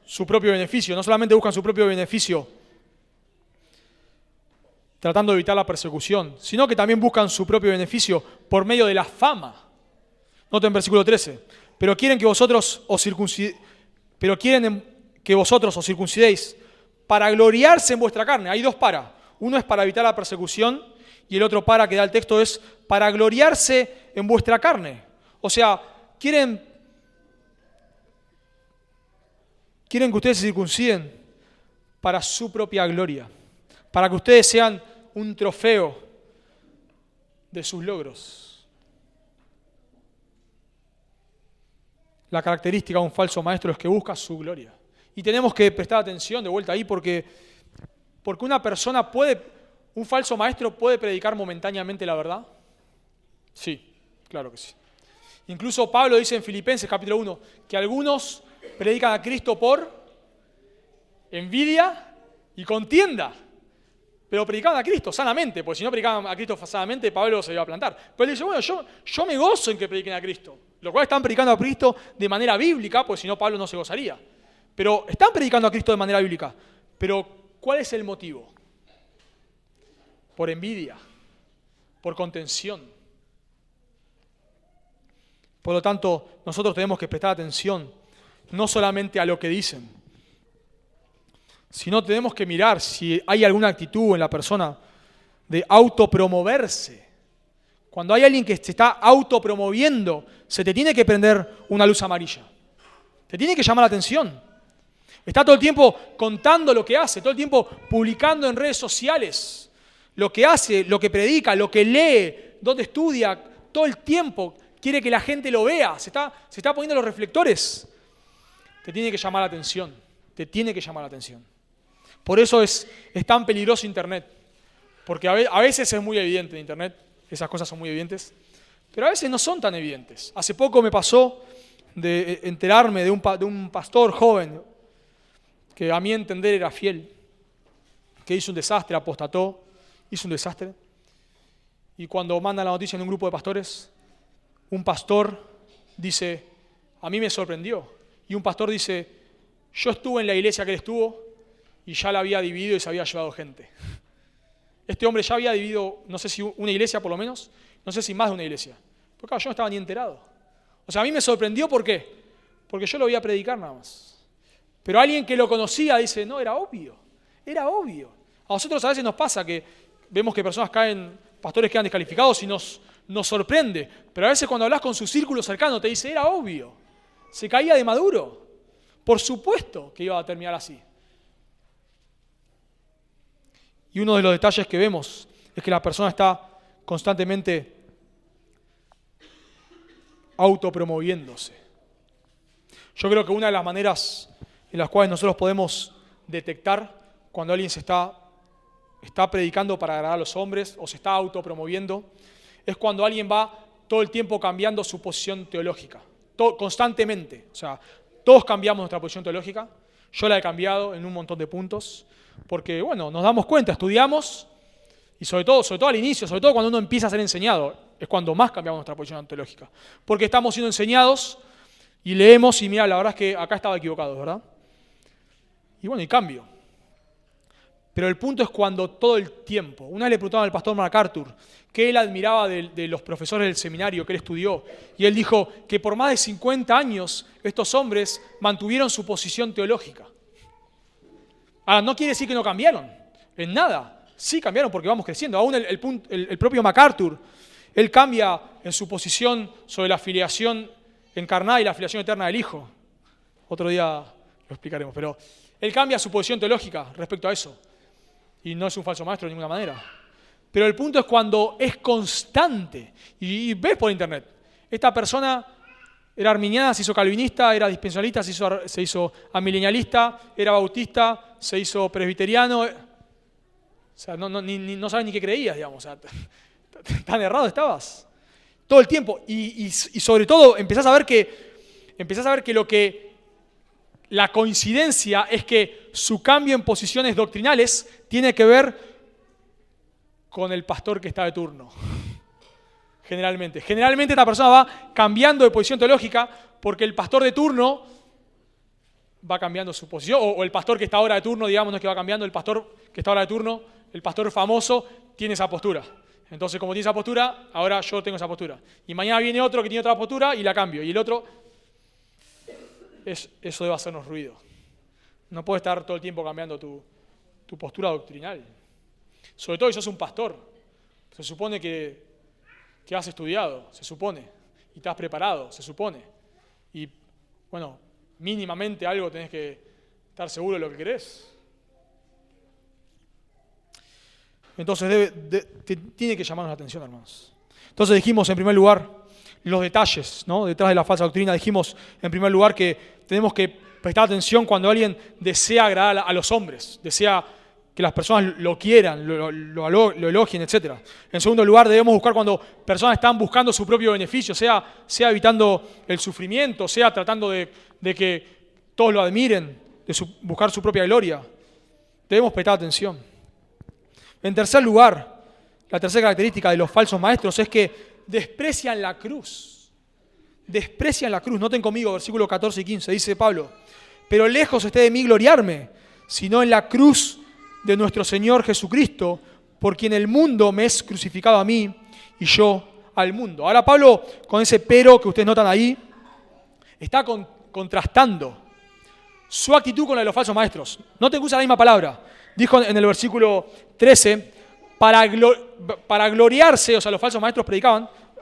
su propio beneficio, tratando de evitar la persecución, sino que también buscan su propio beneficio por medio de la fama. Noten versículo 13. Pero quieren que vosotros os circuncidéis para gloriarse en vuestra carne. Hay dos para. Uno es para evitar la persecución y el otro para, que da el texto, es para gloriarse en vuestra carne. O sea, quieren que ustedes se circunciden para su propia gloria, para que ustedes sean un trofeo de sus logros. La característica de un falso maestro es que busca su gloria. Y tenemos que prestar atención de vuelta ahí porque un falso maestro puede predicar momentáneamente la verdad. Sí, claro que sí. Incluso Pablo dice en Filipenses capítulo 1 que algunos predican a Cristo por envidia y contienda. Pero predicaban a Cristo sanamente, porque si no predicaban a Cristo sanamente, Pablo se iba a plantar. Pero él dice, bueno, yo me gozo en que prediquen a Cristo. Lo cual están predicando a Cristo de manera bíblica, porque si no Pablo no se gozaría. Pero están predicando a Cristo de manera bíblica. Pero ¿cuál es el motivo? Por envidia, por contención. Por lo tanto, nosotros tenemos que prestar atención no solamente a lo que dicen, sino tenemos que mirar si hay alguna actitud en la persona de autopromoverse. Cuando hay alguien que se está autopromoviendo, se te tiene que prender una luz amarilla. Te tiene que llamar la atención. Está todo el tiempo contando lo que hace, todo el tiempo publicando en redes sociales lo que hace, lo que predica, lo que lee, dónde estudia, todo el tiempo quiere que la gente lo vea, se está poniendo los reflectores. Te tiene que llamar la atención, Por eso es tan peligroso Internet, porque a veces es muy evidente en Internet, esas cosas son muy evidentes, pero a veces no son tan evidentes. Hace poco me pasó de enterarme de un pastor joven que a mi entender era fiel, que hizo un desastre, apostató, hizo un desastre, y cuando mandan la noticia en un grupo de pastores, un pastor dice, a mí me sorprendió, y un pastor dice, yo estuve en la iglesia que él estuvo y ya la había dividido y se había llevado gente. Este hombre ya había dividido, no sé si una iglesia por lo menos, no sé si más de una iglesia. Porque claro, yo no estaba ni enterado. O sea, a mí me sorprendió, ¿por qué? Porque yo lo voy a predicar nada más. Pero alguien que lo conocía dice, no, era obvio. A nosotros a veces nos pasa que vemos que personas pastores quedan descalificados y nos sorprende. Pero a veces cuando hablas con su círculo cercano te dice, era obvio. Se caía de maduro. Por supuesto que iba a terminar así. Y uno de los detalles que vemos es que la persona está constantemente autopromoviéndose. Yo creo que una de las maneras en las cuales nosotros podemos detectar cuando alguien está predicando para agradar a los hombres o se está autopromoviendo es cuando alguien va todo el tiempo cambiando su posición teológica, constantemente. O sea, todos cambiamos nuestra posición teológica. Yo la he cambiado en un montón de puntos porque, bueno, nos damos cuenta, estudiamos y sobre todo al inicio, sobre todo cuando uno empieza a ser enseñado, es cuando más cambiamos nuestra posición teológica. Porque estamos siendo enseñados y leemos y mira, la verdad es que acá estaba equivocado, ¿verdad? Y bueno, y cambio. Pero el punto es cuando todo el tiempo, una vez le preguntaban al pastor MacArthur que él admiraba de los profesores del seminario que él estudió, y él dijo que por más de 50 años estos hombres mantuvieron su posición teológica. Ahora, no quiere decir que no cambiaron, en nada, sí cambiaron porque vamos creciendo. Aún el propio MacArthur, él cambia en su posición sobre la filiación encarnada y la filiación eterna del Hijo. Otro día lo explicaremos, pero él cambia su posición teológica respecto a eso. Y no es un falso maestro de ninguna manera. Pero el punto es cuando es constante. Y ves por internet, esta persona era arminiana, se hizo calvinista, era dispensacionalista, se hizo amilenialista, era bautista, se hizo presbiteriano. O sea, no sabes ni qué creías, digamos. O sea, tan errado estabas. Todo el tiempo. Y sobre todo empezás a ver que la coincidencia es que su cambio en posiciones doctrinales tiene que ver con el pastor que está de turno. Generalmente esta persona va cambiando de posición teológica porque el pastor de turno va cambiando su posición, o el pastor que está ahora de turno, digamos, no es que va cambiando, el pastor que está ahora de turno, el pastor famoso, tiene esa postura. Entonces, como tiene esa postura, ahora yo tengo esa postura. Y mañana viene otro que tiene otra postura y la cambio. Y el otro... Eso debe hacernos ruido. No puedes estar todo el tiempo cambiando tu postura doctrinal. Sobre todo si sos un pastor. Se supone que has estudiado, se supone. Y estás preparado, se supone. Y, bueno, mínimamente algo tenés que estar seguro de lo que querés. Entonces tiene que llamarnos la atención, hermanos. Entonces dijimos, en primer lugar, los detalles, ¿no? Detrás de la falsa doctrina. Dijimos, en primer lugar, que tenemos que prestar atención cuando alguien desea agradar a los hombres, desea que las personas lo quieran, lo elogien, etc. En segundo lugar, debemos buscar cuando personas están buscando su propio beneficio, sea evitando el sufrimiento, sea tratando de que todos lo admiren, buscar su propia gloria. Debemos prestar atención. En tercer lugar, la tercera característica de los falsos maestros es que desprecian la cruz. Desprecian la cruz. Noten conmigo, versículos 14 y 15, dice Pablo: pero lejos esté de mí gloriarme, sino en la cruz de nuestro Señor Jesucristo, por quien el mundo me es crucificado a mí y yo al mundo. Ahora Pablo, con ese pero que ustedes notan ahí, está contrastando su actitud con la de los falsos maestros. Noten que usa la misma palabra. Dijo en el versículo 13, para gloriarse, o sea, los falsos maestros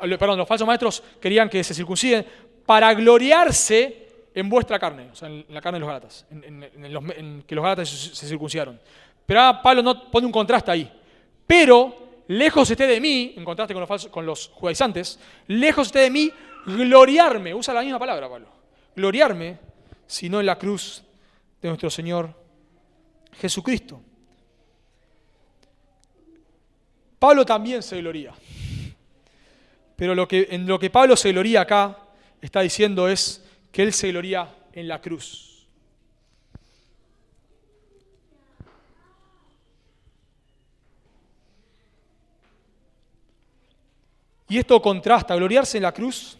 los falsos maestros querían que se circunciden, para gloriarse en vuestra carne, o sea, en la carne de los gálatas, en que los gálatas se circuncidaron. Pero ahora Pablo pone un contraste ahí. Pero, lejos esté de mí, en contraste con los judaizantes, lejos esté de mí gloriarme, usa la misma palabra Pablo, gloriarme, sino en la cruz de nuestro Señor Jesucristo. Pablo también se gloría. Pero en lo que Pablo se gloría acá, está diciendo es que él se gloría en la cruz. Y esto contrasta, gloriarse en la cruz,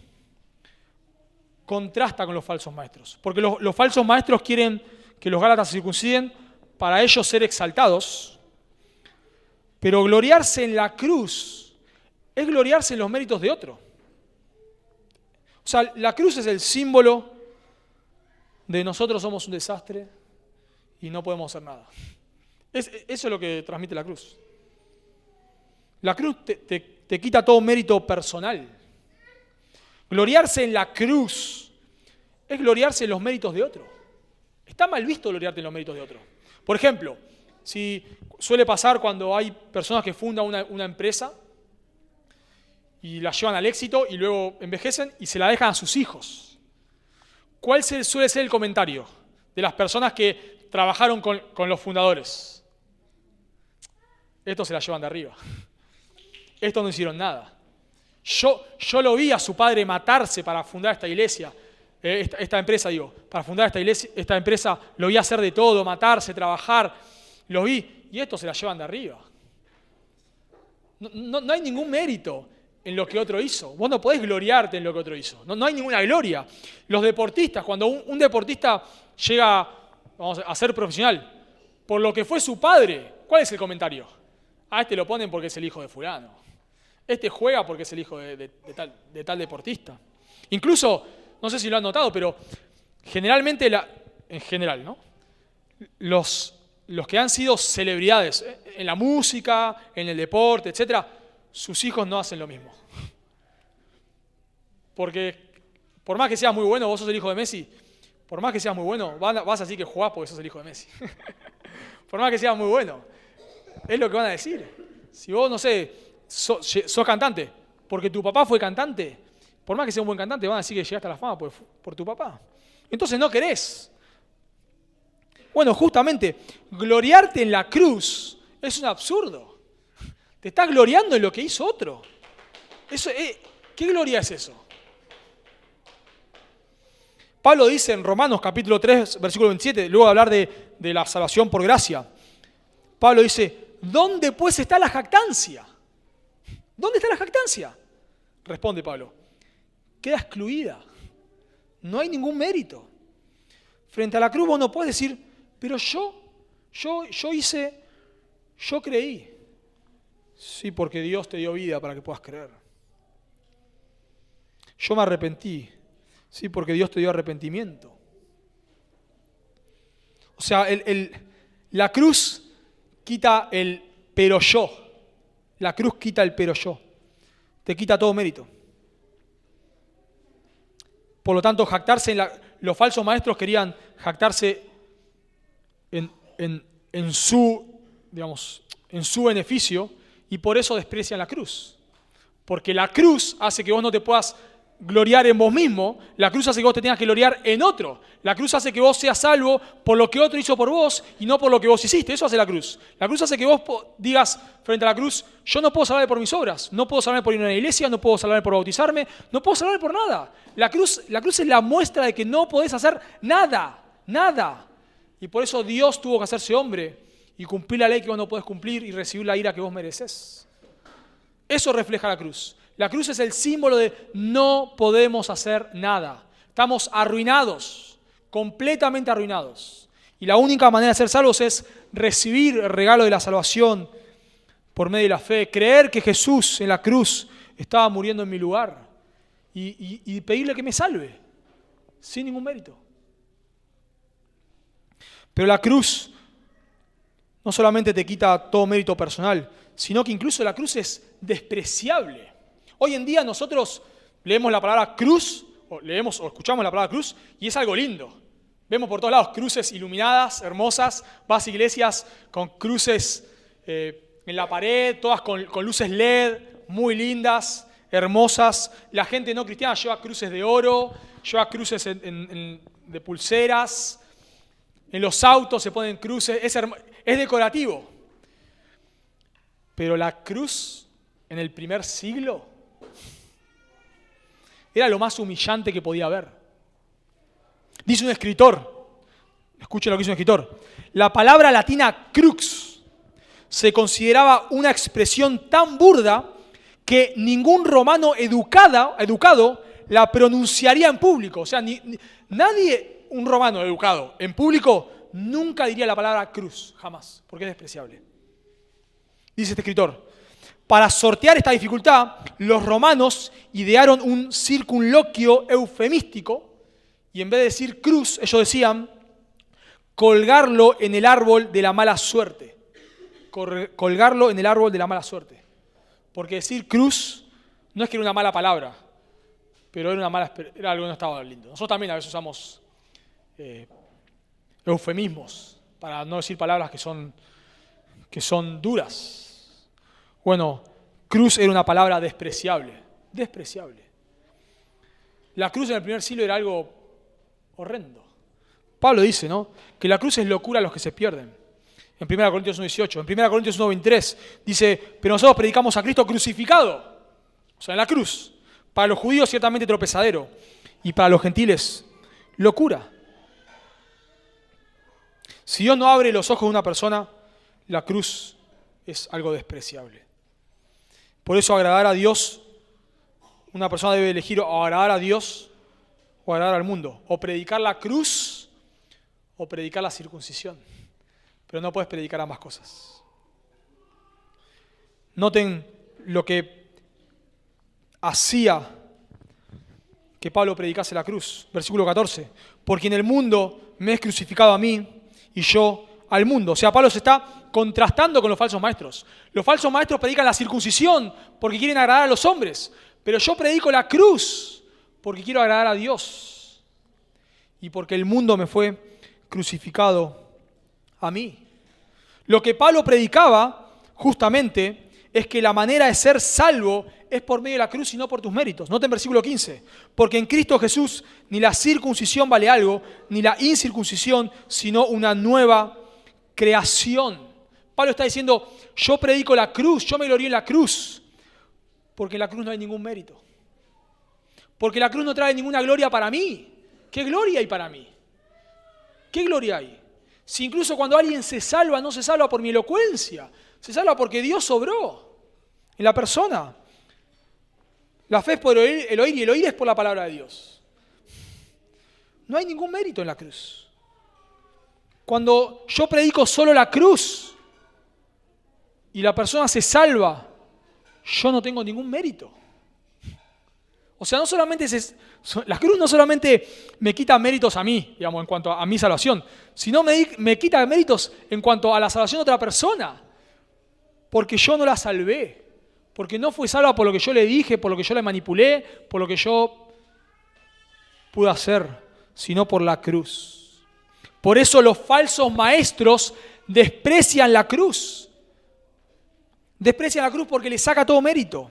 contrasta con los falsos maestros. Porque los falsos maestros quieren que los gálatas se circunciden para ellos ser exaltados. Pero gloriarse en la cruz es gloriarse en los méritos de otro. O sea, la cruz es el símbolo de nosotros somos un desastre y no podemos hacer nada. Eso es lo que transmite la cruz. La cruz te quita todo mérito personal. Gloriarse en la cruz es gloriarse en los méritos de otro. Está mal visto gloriarte en los méritos de otro. Por ejemplo, si suele pasar cuando hay personas que fundan una empresa y la llevan al éxito y luego envejecen y se la dejan a sus hijos. ¿Cuál suele ser el comentario de las personas que trabajaron con los fundadores? Estos se la llevan de arriba. Estos no hicieron nada. Yo lo vi a su padre matarse para fundar esta iglesia, esta empresa, para fundar esta empresa, lo vi hacer de todo, matarse, trabajar, lo vi, y estos se la llevan de arriba. No hay ningún mérito en lo que otro hizo. Vos no podés gloriarte en lo que otro hizo. No hay ninguna gloria. Los deportistas, cuando un deportista llega a ser profesional, por lo que fue su padre, ¿cuál es el comentario? A este lo ponen porque es el hijo de fulano. Este juega porque es el hijo de tal deportista. Incluso, no sé si lo han notado, pero generalmente, en general, ¿no? Los que han sido celebridades en la música, en el deporte, etc., sus hijos no hacen lo mismo. Porque por más que seas muy bueno, vos sos el hijo de Messi, por más que seas muy bueno, vas a decir que jugás porque sos el hijo de Messi. Por más que seas muy bueno, es lo que van a decir. Si vos, no sé, sos cantante, porque tu papá fue cantante, por más que sea un buen cantante, van a decir que llegaste a la fama por tu papá. Entonces no querés. Bueno, justamente, gloriarte en la cruz es un absurdo. Te estás gloriando en lo que hizo otro. ¿Qué gloria es eso? Pablo dice en Romanos capítulo 3, versículo 27, luego de hablar de la salvación por gracia, Pablo dice, ¿dónde pues está la jactancia? ¿Dónde está la jactancia? Responde Pablo, queda excluida. No hay ningún mérito. Frente a la cruz vos no podés decir, pero yo hice, yo creí. Sí, porque Dios te dio vida para que puedas creer. Yo me arrepentí. Sí, porque Dios te dio arrepentimiento. O sea, la cruz quita el pero yo. La cruz quita el pero yo. Te quita todo mérito. Por lo tanto, jactarse los falsos maestros querían jactarse en su beneficio y por eso desprecian la cruz. Porque la cruz hace que vos no te puedas gloriar en vos mismo, la cruz hace que vos te tengas que gloriar en otro. La cruz hace que vos seas salvo por lo que otro hizo por vos y no por lo que vos hiciste. Eso hace la cruz. La cruz hace que vos digas frente a la cruz, yo no puedo salvarme por mis obras, no puedo salvarme por ir a una iglesia, no puedo salvarme por bautizarme, no puedo salvarme por nada. La cruz es la muestra de que no podés hacer nada, nada. Y por eso Dios tuvo que hacerse hombre y cumplir la ley que vos no podés cumplir y recibir la ira que vos mereces. Eso refleja la cruz. La cruz es el símbolo de no podemos hacer nada. Estamos arruinados, completamente arruinados. Y la única manera de ser salvos es recibir el regalo de la salvación por medio de la fe, creer que Jesús en la cruz estaba muriendo en mi lugar y pedirle que me salve, sin ningún mérito. Pero la cruz no solamente te quita todo mérito personal, sino que incluso la cruz es despreciable. Hoy en día nosotros leemos la palabra cruz, o escuchamos la palabra cruz, y es algo lindo. Vemos por todos lados cruces iluminadas, hermosas, vas a iglesias con cruces en la pared, todas con luces LED, muy lindas, hermosas. La gente no cristiana lleva cruces de oro, lleva cruces de pulseras, en los autos se ponen cruces, es decorativo. Pero la cruz en el primer siglo era lo más humillante que podía haber. Dice un escritor, escuchen lo que dice un escritor, la palabra latina crux se consideraba una expresión tan burda que ningún romano educado la pronunciaría en público. O sea, nadie, un romano educado en público, nunca diría la palabra cruz, jamás, porque es despreciable. Dice este escritor, para sortear esta dificultad, los romanos idearon un circunloquio eufemístico y en vez de decir cruz, ellos decían colgarlo en el árbol de la mala suerte. Colgarlo en el árbol de la mala suerte. Porque decir cruz no es que era una mala palabra, pero era algo que no estaba lindo. Nosotros también a veces usamos eufemismos, para no decir palabras que son duras. Bueno, cruz era una palabra despreciable, despreciable. La cruz en el primer siglo era algo horrendo. Pablo dice, ¿no?, que la cruz es locura a los que se pierden. En 1 Corintios 1:18, en 1 Corintios 1:23 dice, pero nosotros predicamos a Cristo crucificado, o sea, en la cruz. Para los judíos ciertamente tropezadero y para los gentiles locura. Si Dios no abre los ojos de una persona, la cruz es algo despreciable. Por eso agradar a Dios, una persona debe elegir o agradar a Dios o agradar al mundo, o predicar la cruz o predicar la circuncisión. Pero no puedes predicar ambas cosas. Noten lo que hacía que Pablo predicase la cruz. Versículo 14. Porque en el mundo me es crucificado a mí y yo al mundo. O sea, Pablo se está contrastando con los falsos maestros. Los falsos maestros predican la circuncisión porque quieren agradar a los hombres. Pero yo predico la cruz porque quiero agradar a Dios. Y porque el mundo me fue crucificado a mí. Lo que Pablo predicaba, justamente, es que la manera de ser salvo es por medio de la cruz y no por tus méritos. Noten versículo 15. Porque en Cristo Jesús ni la circuncisión vale algo, ni la incircuncisión, sino una nueva creación. Pablo está diciendo, yo predico la cruz, yo me glorío en la cruz, porque en la cruz no hay ningún mérito. Porque la cruz no trae ninguna gloria para mí. ¿Qué gloria hay para mí? ¿Qué gloria hay? Si incluso cuando alguien se salva, no se salva por mi elocuencia, se salva porque Dios obró en la persona. La fe es por el oír y el oír es por la palabra de Dios. No hay ningún mérito en la cruz. Cuando yo predico solo la cruz y la persona se salva, yo no tengo ningún mérito. O sea, la cruz no solamente me quita méritos a mí, digamos, en cuanto a mi salvación, sino me quita méritos en cuanto a la salvación de otra persona, porque yo no la salvé, porque no fue salva por lo que yo le dije, por lo que yo le manipulé, por lo que yo pude hacer, sino por la cruz. Por eso los falsos maestros desprecian la cruz. Desprecian la cruz porque le saca todo mérito.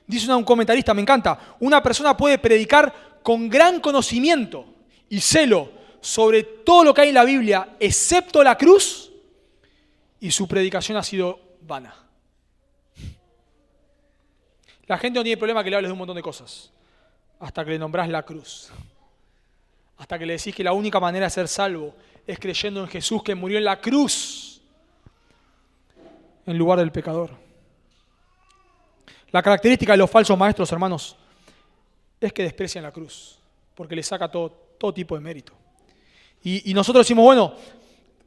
Dice un comentarista, me encanta, una persona puede predicar con gran conocimiento y celo sobre todo lo que hay en la Biblia, excepto la cruz, y su predicación ha sido vana. La gente no tiene problema que le hables de un montón de cosas, hasta que le nombrás la cruz. Hasta que le decís que la única manera de ser salvo es creyendo en Jesús que murió en la cruz, en lugar del pecador. La característica de los falsos maestros, hermanos, es que desprecian la cruz, porque le saca todo tipo de mérito. Y nosotros decimos, bueno,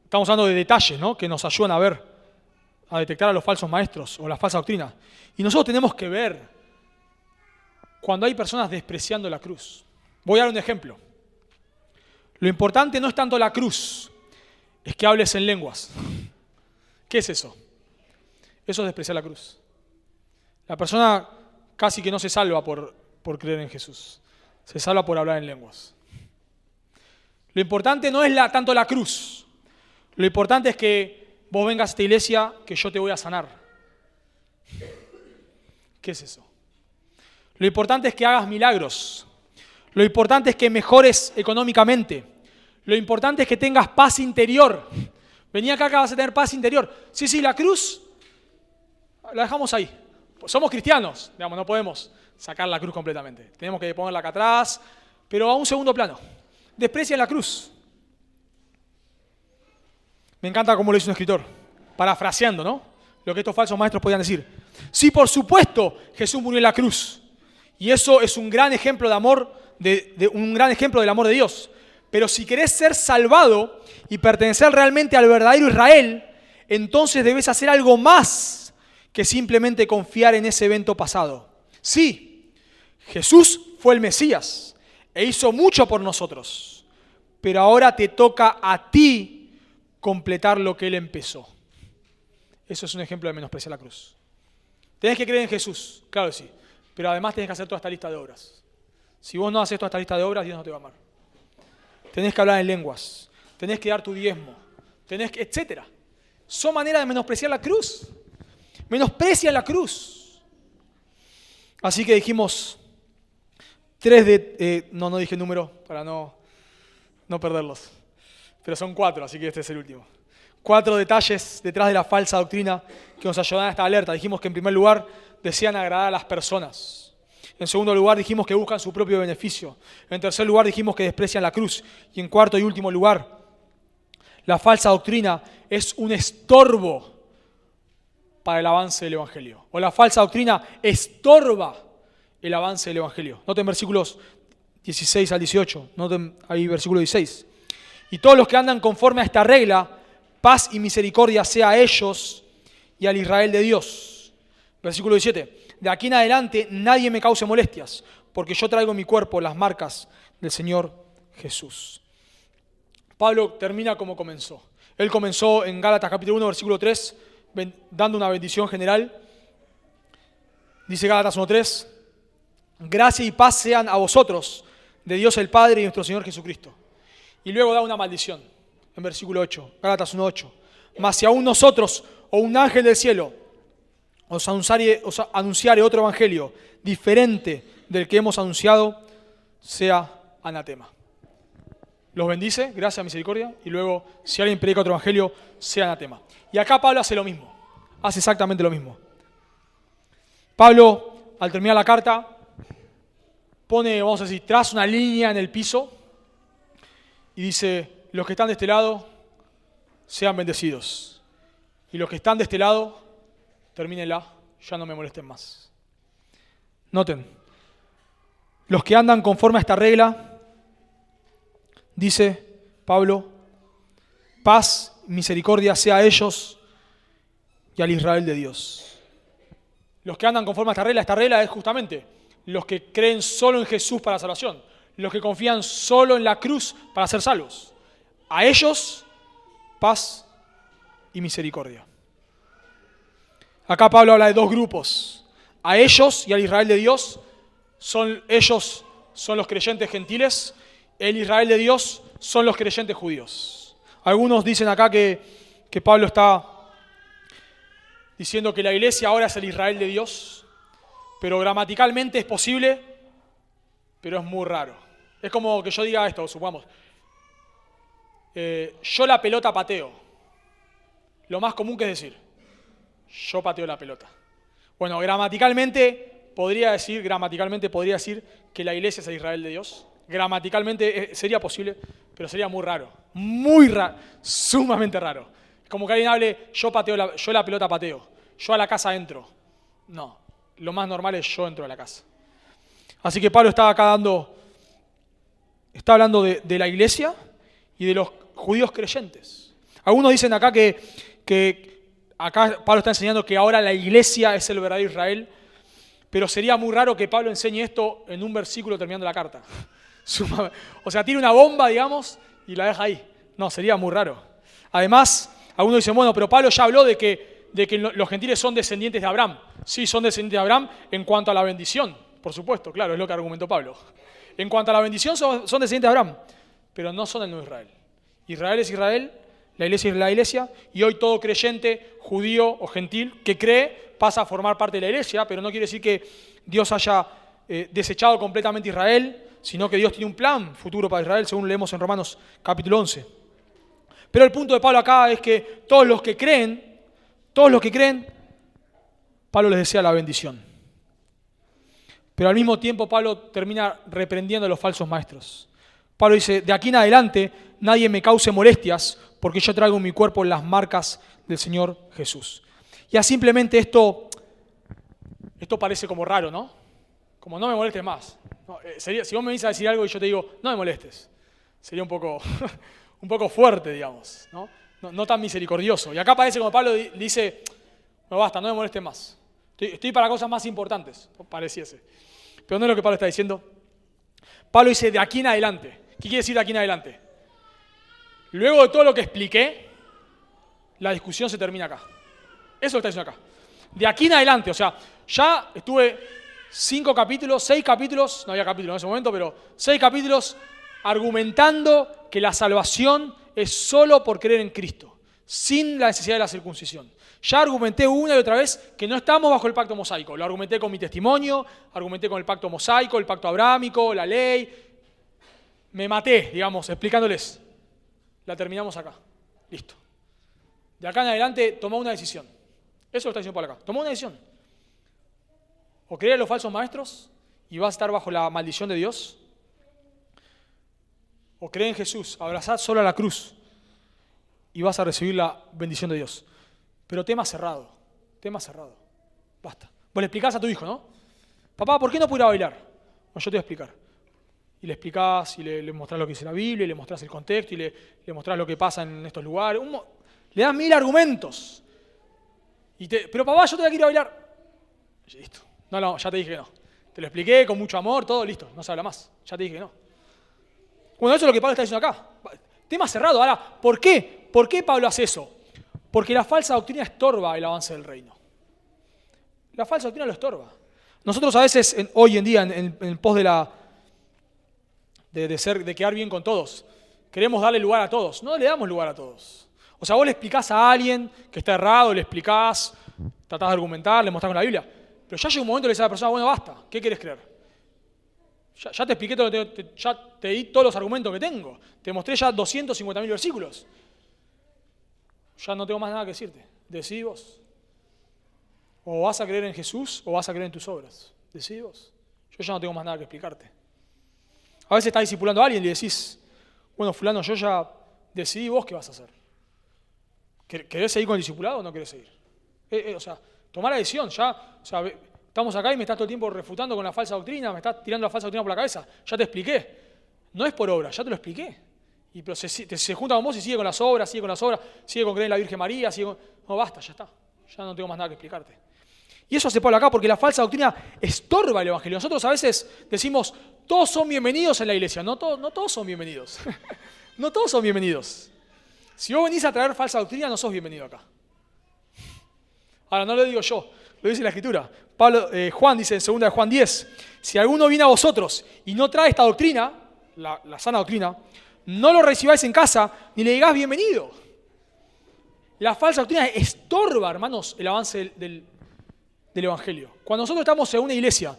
estamos hablando de detalles, ¿no?, que nos ayudan a detectar a los falsos maestros o la falsa doctrina. Y nosotros tenemos que ver cuando hay personas despreciando la cruz. Voy a dar un ejemplo. Lo importante no es tanto la cruz, es que hables en lenguas. ¿Qué es eso? Eso es despreciar la cruz. La persona casi que no se salva por creer en Jesús. Se salva por hablar en lenguas. Lo importante no es tanto la cruz. Lo importante es que vos vengas a esta iglesia que yo te voy a sanar. ¿Qué es eso? Lo importante es que hagas milagros. Lo importante es que mejores económicamente. Lo importante es que tengas paz interior. Vení acá que vas a tener paz interior. Sí, la cruz la dejamos ahí. Somos cristianos, digamos, no podemos sacar la cruz completamente. Tenemos que ponerla acá atrás, pero a un segundo plano. Desprecian la cruz. Me encanta cómo lo hizo un escritor, parafraseando, ¿no?, lo que estos falsos maestros podían decir. Sí, por supuesto, Jesús murió en la cruz. Y eso es un gran ejemplo de amor, un gran ejemplo del amor de Dios. Pero si querés ser salvado y pertenecer realmente al verdadero Israel, entonces debes hacer algo más que simplemente confiar en ese evento pasado. Sí, Jesús fue el Mesías e hizo mucho por nosotros, pero ahora te toca a ti completar lo que Él empezó. Eso es un ejemplo de menospreciar la cruz. Tenés que creer en Jesús, claro que sí, pero además tenés que hacer toda esta lista de obras. Si vos no haces toda esta lista de obras, Dios no te va a amar. Tenés que hablar en lenguas, tenés que dar tu diezmo, etc. Son maneras de menospreciar la cruz. Menosprecian la cruz. Así que dijimos no dije el número para no perderlos. Pero son 4, así que este es el último. 4 detalles detrás de la falsa doctrina que nos ayudan a esta alerta. Dijimos que en primer lugar desean agradar a las personas. En segundo lugar dijimos que buscan su propio beneficio. En tercer lugar dijimos que desprecian la cruz. Y en cuarto y último lugar, la falsa doctrina es un estorbo para el avance del Evangelio. O la falsa doctrina estorba el avance del Evangelio. Noten versículos 16 al 18. Noten ahí versículo 16. Y todos los que andan conforme a esta regla, paz y misericordia sea a ellos y al Israel de Dios. Versículo 17. De aquí en adelante nadie me cause molestias, porque yo traigo en mi cuerpo las marcas del Señor Jesús. Pablo termina como comenzó. Él comenzó en Gálatas capítulo 1, versículo 3, dando una bendición general. Dice Gálatas 1:3, gracia y paz sean a vosotros, de Dios el Padre y nuestro Señor Jesucristo. Y luego da una maldición, en versículo 8, Gálatas 1:8. Mas si aún nosotros o un ángel del cielo os anunciare otro evangelio diferente del que hemos anunciado, sea anatema. Los bendice, gracia, misericordia, y luego, si alguien predica otro evangelio, sea anatema. Y acá Pablo hace lo mismo, hace exactamente lo mismo. Pablo, al terminar la carta, pone, vamos a decir, traza una línea en el piso y dice, los que están de este lado, sean bendecidos. Y los que están de este lado, termínenla, ya no me molesten más. Noten, los que andan conforme a esta regla, dice Pablo, paz, misericordia sea a ellos y al Israel de Dios. Los que andan conforme a esta regla es justamente los que creen solo en Jesús para la salvación, los que confían solo en la cruz para ser salvos. A ellos, paz y misericordia. Acá Pablo habla de dos grupos. A ellos y al Israel de Dios, ellos son los creyentes gentiles, el Israel de Dios son los creyentes judíos. Algunos dicen acá que Pablo está diciendo que la iglesia ahora es el Israel de Dios, pero gramaticalmente es posible, pero es muy raro. Es como que yo diga esto, supongamos, yo la pelota pateo. Lo más común que es decir, yo pateo la pelota. Bueno, gramaticalmente podría decir que la iglesia es el Israel de Dios. Gramaticalmente sería posible, pero sería muy raro, sumamente raro. Es como que alguien hable, yo la pelota pateo, yo a la casa entro. No, lo más normal es yo entro a la casa. Así que Pablo está hablando de la iglesia y de los judíos creyentes. Algunos dicen acá que acá Pablo está enseñando que ahora la iglesia es el verdadero Israel, pero sería muy raro que Pablo enseñe esto en un versículo terminando la carta. O sea, tiene una bomba, digamos, y la deja ahí. No, sería muy raro. Además, algunos dicen, bueno, pero Pablo ya habló de que los gentiles son descendientes de Abraham. Sí, son descendientes de Abraham en cuanto a la bendición, por supuesto, claro, es lo que argumentó Pablo. En cuanto a la bendición son descendientes de Abraham, pero no son el nuevo Israel. Israel es Israel, la iglesia es la iglesia, y hoy todo creyente, judío o gentil, que cree, pasa a formar parte de la iglesia, pero no quiere decir que Dios haya desechado completamente Israel, sino que Dios tiene un plan futuro para Israel, según leemos en Romanos capítulo 11. Pero el punto de Pablo acá es que todos los que creen, Pablo les desea la bendición. Pero al mismo tiempo Pablo termina reprendiendo a los falsos maestros. Pablo dice, de aquí en adelante nadie me cause molestias, porque yo traigo en mi cuerpo las marcas del Señor Jesús. Ya simplemente esto parece como raro, ¿no? Como no me molestes más. No, si vos me venís a decir algo y yo te digo, no me molestes, sería un poco fuerte, digamos, ¿no? No tan misericordioso. Y acá parece como Pablo dice, no basta, no me molestes más. Estoy para cosas más importantes, pareciese. Pero no es lo que Pablo está diciendo. Pablo dice, de aquí en adelante. ¿Qué quiere decir de aquí en adelante? Luego de todo lo que expliqué, la discusión se termina acá. Eso es lo que está diciendo acá. De aquí en adelante, o sea, ya estuve 6 capítulos, no había capítulos en ese momento, pero 6 capítulos argumentando que la salvación es solo por creer en Cristo, sin la necesidad de la circuncisión. Ya argumenté una y otra vez que no estamos bajo el pacto mosaico. Lo argumenté con mi testimonio, argumenté con el pacto mosaico, el pacto abrámico, la ley. Me maté, digamos, explicándoles. La terminamos acá. Listo. De acá en adelante, toma una decisión. Eso lo está diciendo Pablo acá. Toma una decisión. O creer en los falsos maestros y vas a estar bajo la maldición de Dios. O creer en Jesús, abrazar solo a la cruz y vas a recibir la bendición de Dios. Pero tema cerrado. Basta. Vos le explicás a tu hijo, ¿no? Papá, ¿por qué no puedo ir a bailar? Bueno, yo te voy a explicar. Y le explicás y le mostrás lo que dice la Biblia, y le mostrás el contexto y le mostrás lo que pasa en estos lugares. Le das 1000 argumentos. Pero papá, yo tengo que ir a bailar. Listo. No, ya te dije que no. Te lo expliqué con mucho amor, todo, listo. No se habla más. Ya te dije que no. Bueno, eso es lo que Pablo está diciendo acá. Tema cerrado. Ahora, ¿por qué? ¿Por qué Pablo hace eso? Porque la falsa doctrina estorba el avance del reino. La falsa doctrina lo estorba. Nosotros a veces, hoy en día, en pos de quedar bien con todos, queremos darle lugar a todos. No le damos lugar a todos. O sea, vos le explicás a alguien que está errado, le explicás, tratás de argumentar, le mostrás con la Biblia, pero ya llega un momento que le dice a la persona, bueno, basta, ¿qué querés creer? Ya te expliqué todo, ya te di todos los argumentos que tengo. Te mostré ya 250.000 versículos. Ya no tengo más nada que decirte. Decidí vos. O vas a creer en Jesús o vas a creer en tus obras. Decidí vos. Yo ya no tengo más nada que explicarte. A veces estás discipulando a alguien y le decís, bueno, fulano, yo ya decidí vos qué vas a hacer. ¿Querés seguir con el discipulado o no querés seguir? O sea, tomá la decisión. Ya, o sea, estamos acá y me estás todo el tiempo refutando con la falsa doctrina, me estás tirando la falsa doctrina por la cabeza. Ya te expliqué. No es por obra, ya te lo expliqué. Pero se junta con vos y sigue con las obras, sigue con creer en la Virgen María, no, basta, ya está. Ya no tengo más nada que explicarte. Y eso hace Pablo acá porque la falsa doctrina estorba el Evangelio. Nosotros a veces decimos, todos son bienvenidos en la iglesia. No todos son bienvenidos. No todos son bienvenidos. Si vos venís a traer falsa doctrina, no sos bienvenido acá. Ahora, no lo digo yo, lo dice la Escritura. Juan dice en 2 de Juan 10, si alguno viene a vosotros y no trae esta doctrina, la sana doctrina, no lo recibáis en casa ni le digáis bienvenido. La falsa doctrina estorba, hermanos, el avance del Evangelio. Cuando nosotros estamos en una iglesia,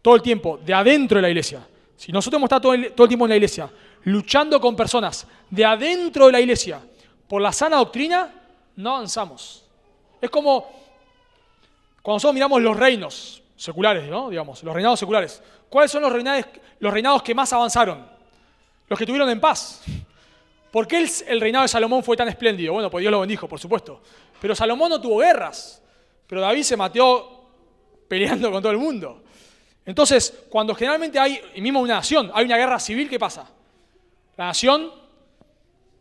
todo el tiempo, de adentro de la iglesia, si nosotros hemos estado todo el tiempo en la iglesia, luchando con personas de adentro de la iglesia por la sana doctrina, no avanzamos. Es como cuando nosotros miramos los reinos seculares, ¿no? Digamos, los reinados seculares. ¿Cuáles son los reinados que más avanzaron? Los que tuvieron en paz. ¿Por qué el reinado de Salomón fue tan espléndido? Bueno, pues Dios lo bendijo, por supuesto. Pero Salomón no tuvo guerras. Pero David se mateó peleando con todo el mundo. Entonces, cuando generalmente hay, y mismo una nación, hay una guerra civil, ¿qué pasa? La nación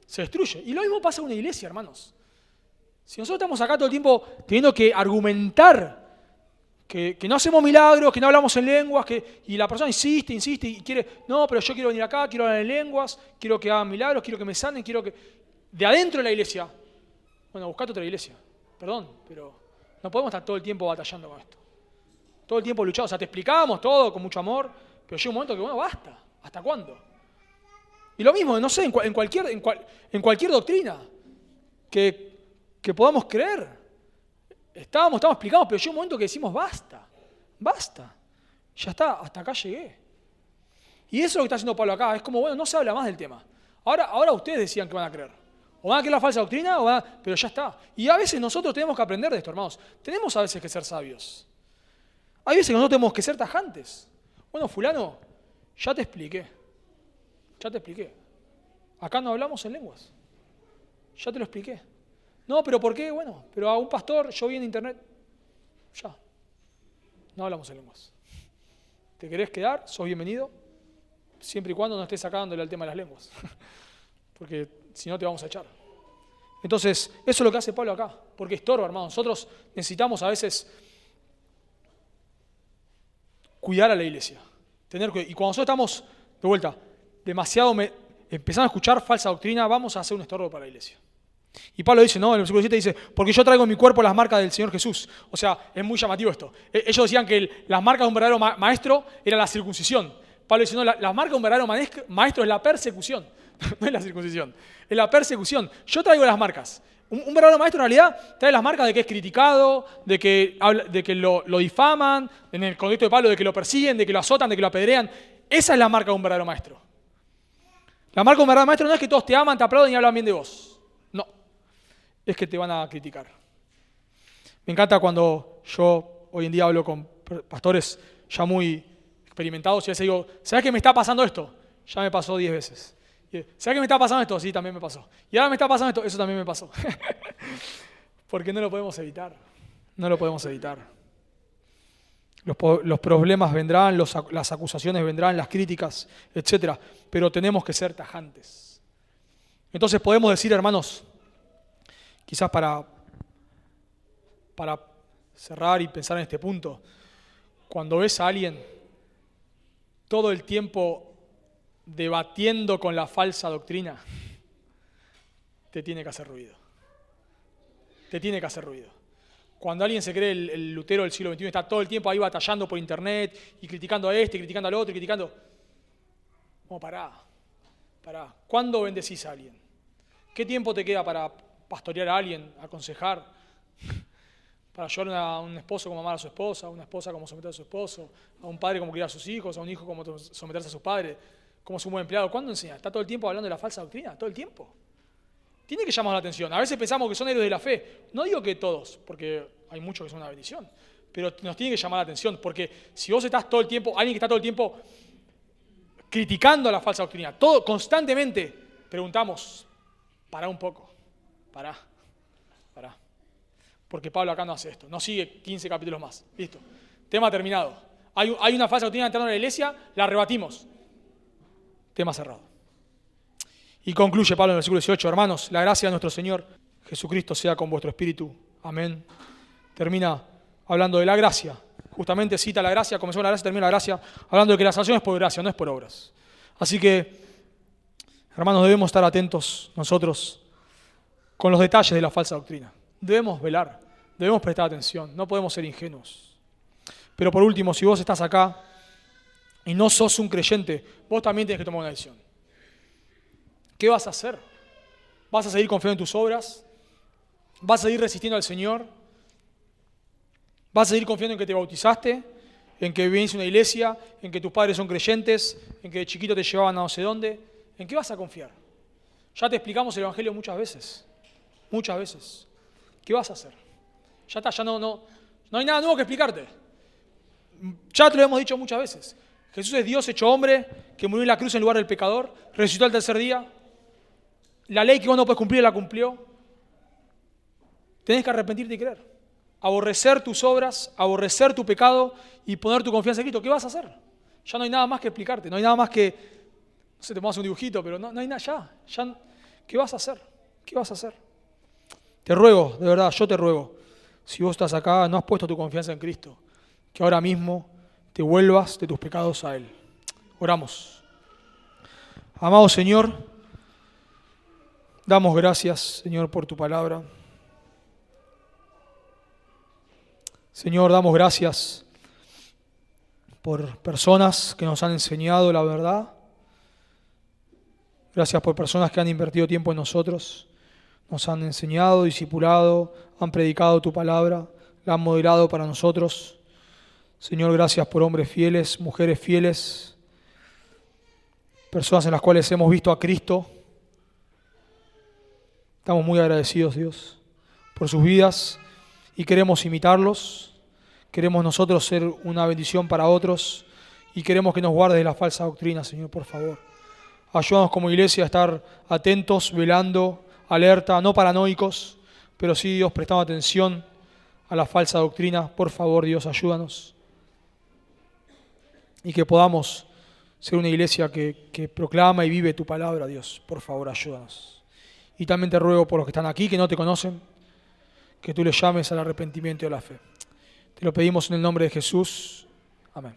se destruye. Y lo mismo pasa en una iglesia, hermanos. Si nosotros estamos acá todo el tiempo teniendo que argumentar que no hacemos milagros, que no hablamos en lenguas, y la persona insiste y quiere, no, pero yo quiero venir acá, quiero hablar en lenguas, quiero que hagan milagros, quiero que me sanen, quiero que... De adentro de la iglesia, bueno, buscate otra iglesia. Perdón, pero no podemos estar todo el tiempo batallando con esto. Todo el tiempo luchando. O sea, te explicábamos todo con mucho amor, pero llega un momento que, bueno, basta. ¿Hasta cuándo? Y lo mismo, no sé, en cualquier doctrina que podamos creer. Estamos explicados, pero llega un momento que decimos, basta. Ya está, hasta acá llegué. Y eso es lo que está haciendo Pablo acá. Es como, bueno, no se habla más del tema. Ahora ustedes decían que van a creer. O van a creer la falsa doctrina, pero ya está. Y a veces nosotros tenemos que aprender de esto, hermanos. Tenemos a veces que ser sabios. Hay veces que nosotros tenemos que ser tajantes. Bueno, fulano, ya te expliqué. Acá no hablamos en lenguas. Ya te lo expliqué. No, pero ¿por qué? Bueno, pero a un pastor, yo vi en internet. Ya. No hablamos en lenguas. ¿Te querés quedar? Sos bienvenido. Siempre y cuando no estés sacándole al tema de las lenguas. Porque si no te vamos a echar. Entonces, eso es lo que hace Pablo acá. Porque estorba, hermano. Nosotros necesitamos a veces cuidar a la iglesia. Y cuando nosotros estamos, de vuelta, empezando a escuchar falsa doctrina, vamos a hacer un estorbo para la iglesia. Y Pablo dice, no, en el versículo 7 dice, porque yo traigo en mi cuerpo las marcas del Señor Jesús. O sea, es muy llamativo esto. Ellos decían que las marcas de un verdadero maestro era la circuncisión. Pablo dice, no, las marcas de un verdadero maestro es la persecución. No es la circuncisión, es la persecución. Yo traigo las marcas. Un verdadero maestro en realidad trae las marcas de que es criticado, de que lo difaman, en el contexto de Pablo, de que lo persiguen, de que lo azotan, de que lo apedrean. Esa es la marca de un verdadero maestro. La marca de un verdadero maestro no es que todos te aman, te aplauden y hablan bien de vos. No, es que te van a criticar. Me encanta cuando yo hoy en día hablo con pastores ya muy experimentados y a veces digo, ¿sabes qué me está pasando esto? Ya me pasó 10 veces. ¿Sabes qué me está pasando esto? Sí, también me pasó. Y ahora me está pasando esto, eso también me pasó. Porque no lo podemos evitar. No lo podemos evitar. Los problemas vendrán, las acusaciones vendrán, las críticas, etc. Pero tenemos que ser tajantes. Entonces podemos decir, hermanos, quizás para cerrar y pensar en este punto, cuando ves a alguien todo el tiempo debatiendo con la falsa doctrina, te tiene que hacer ruido. Te tiene que hacer ruido. Cuando alguien se cree el Lutero del siglo XXI, está todo el tiempo ahí batallando por internet y criticando a este, y criticando al otro, y criticando... pará. ¿Cuándo bendecís a alguien? ¿Qué tiempo te queda para pastorear a alguien, aconsejar? Para ayudar a un esposo como amar a su esposa, a una esposa como someter a su esposo, a un padre como criar a sus hijos, a un hijo como someterse a sus padres, como ser un buen empleado. ¿Cuándo enseña? ¿Está todo el tiempo hablando de la falsa doctrina? ¿Todo el tiempo? Tiene que llamar la atención. A veces pensamos que son héroes de la fe. No digo que todos, porque hay muchos que son una bendición, pero nos tiene que llamar la atención, porque si vos estás todo el tiempo, alguien que está todo el tiempo criticando a la falsa doctrina, constantemente preguntamos, pará un poco, pará. Porque Pablo acá no hace esto, no sigue 15 capítulos más. Listo. Tema terminado. Hay una falsa doctrina entrando en la iglesia, la rebatimos. Tema cerrado. Y concluye Pablo en el versículo 18, hermanos, la gracia de nuestro Señor Jesucristo sea con vuestro espíritu. Amén. Termina hablando de la gracia. Justamente cita la gracia, comenzó la gracia, termina la gracia, hablando de que la salvación es por gracia, no es por obras. Así que, hermanos, debemos estar atentos nosotros con los detalles de la falsa doctrina. Debemos velar, debemos prestar atención, no podemos ser ingenuos. Pero por último, si vos estás acá y no sos un creyente, vos también tenés que tomar una decisión. ¿Qué vas a hacer? ¿Vas a seguir confiando en tus obras? ¿Vas a seguir resistiendo al Señor? ¿Vas a seguir confiando en que te bautizaste? ¿En que viniste a una iglesia? ¿En que tus padres son creyentes? ¿En que de chiquito te llevaban a no sé dónde? ¿En qué vas a confiar? Ya te explicamos el Evangelio muchas veces. Muchas veces. ¿Qué vas a hacer? Ya está, ya no hay nada nuevo que explicarte. Ya te lo hemos dicho muchas veces. Jesús es Dios hecho hombre, que murió en la cruz en lugar del pecador, resucitó al tercer día. La ley que vos no puedes cumplir, la cumplió. Tenés que arrepentirte y creer. Aborrecer tus obras, aborrecer tu pecado y poner tu confianza en Cristo. ¿Qué vas a hacer? Ya no hay nada más que explicarte. No hay nada más que... No sé, te pongas un dibujito, pero no hay nada ya. ¿Qué vas a hacer? ¿Qué vas a hacer? Te ruego, de verdad, yo te ruego, si vos estás acá, no has puesto tu confianza en Cristo, que ahora mismo te vuelvas de tus pecados a Él. Oramos. Amado Señor, damos gracias, Señor, por tu palabra. Señor, damos gracias por personas que nos han enseñado la verdad. Gracias por personas que han invertido tiempo en nosotros. Nos han enseñado, discipulado, han predicado tu palabra, la han modelado para nosotros. Señor, gracias por hombres fieles, mujeres fieles, personas en las cuales hemos visto a Cristo. Estamos muy agradecidos, Dios, por sus vidas y queremos imitarlos. Queremos nosotros ser una bendición para otros y queremos que nos guardes de la falsa doctrina, Señor, por favor. Ayúdanos como iglesia a estar atentos, velando, alerta, no paranoicos, pero sí, Dios, prestando atención a la falsa doctrina. Por favor, Dios, ayúdanos. Y que podamos ser una iglesia que proclama y vive tu palabra, Dios. Por favor, ayúdanos. Y también te ruego por los que están aquí, que no te conocen, que tú les llames al arrepentimiento y a la fe. Te lo pedimos en el nombre de Jesús. Amén.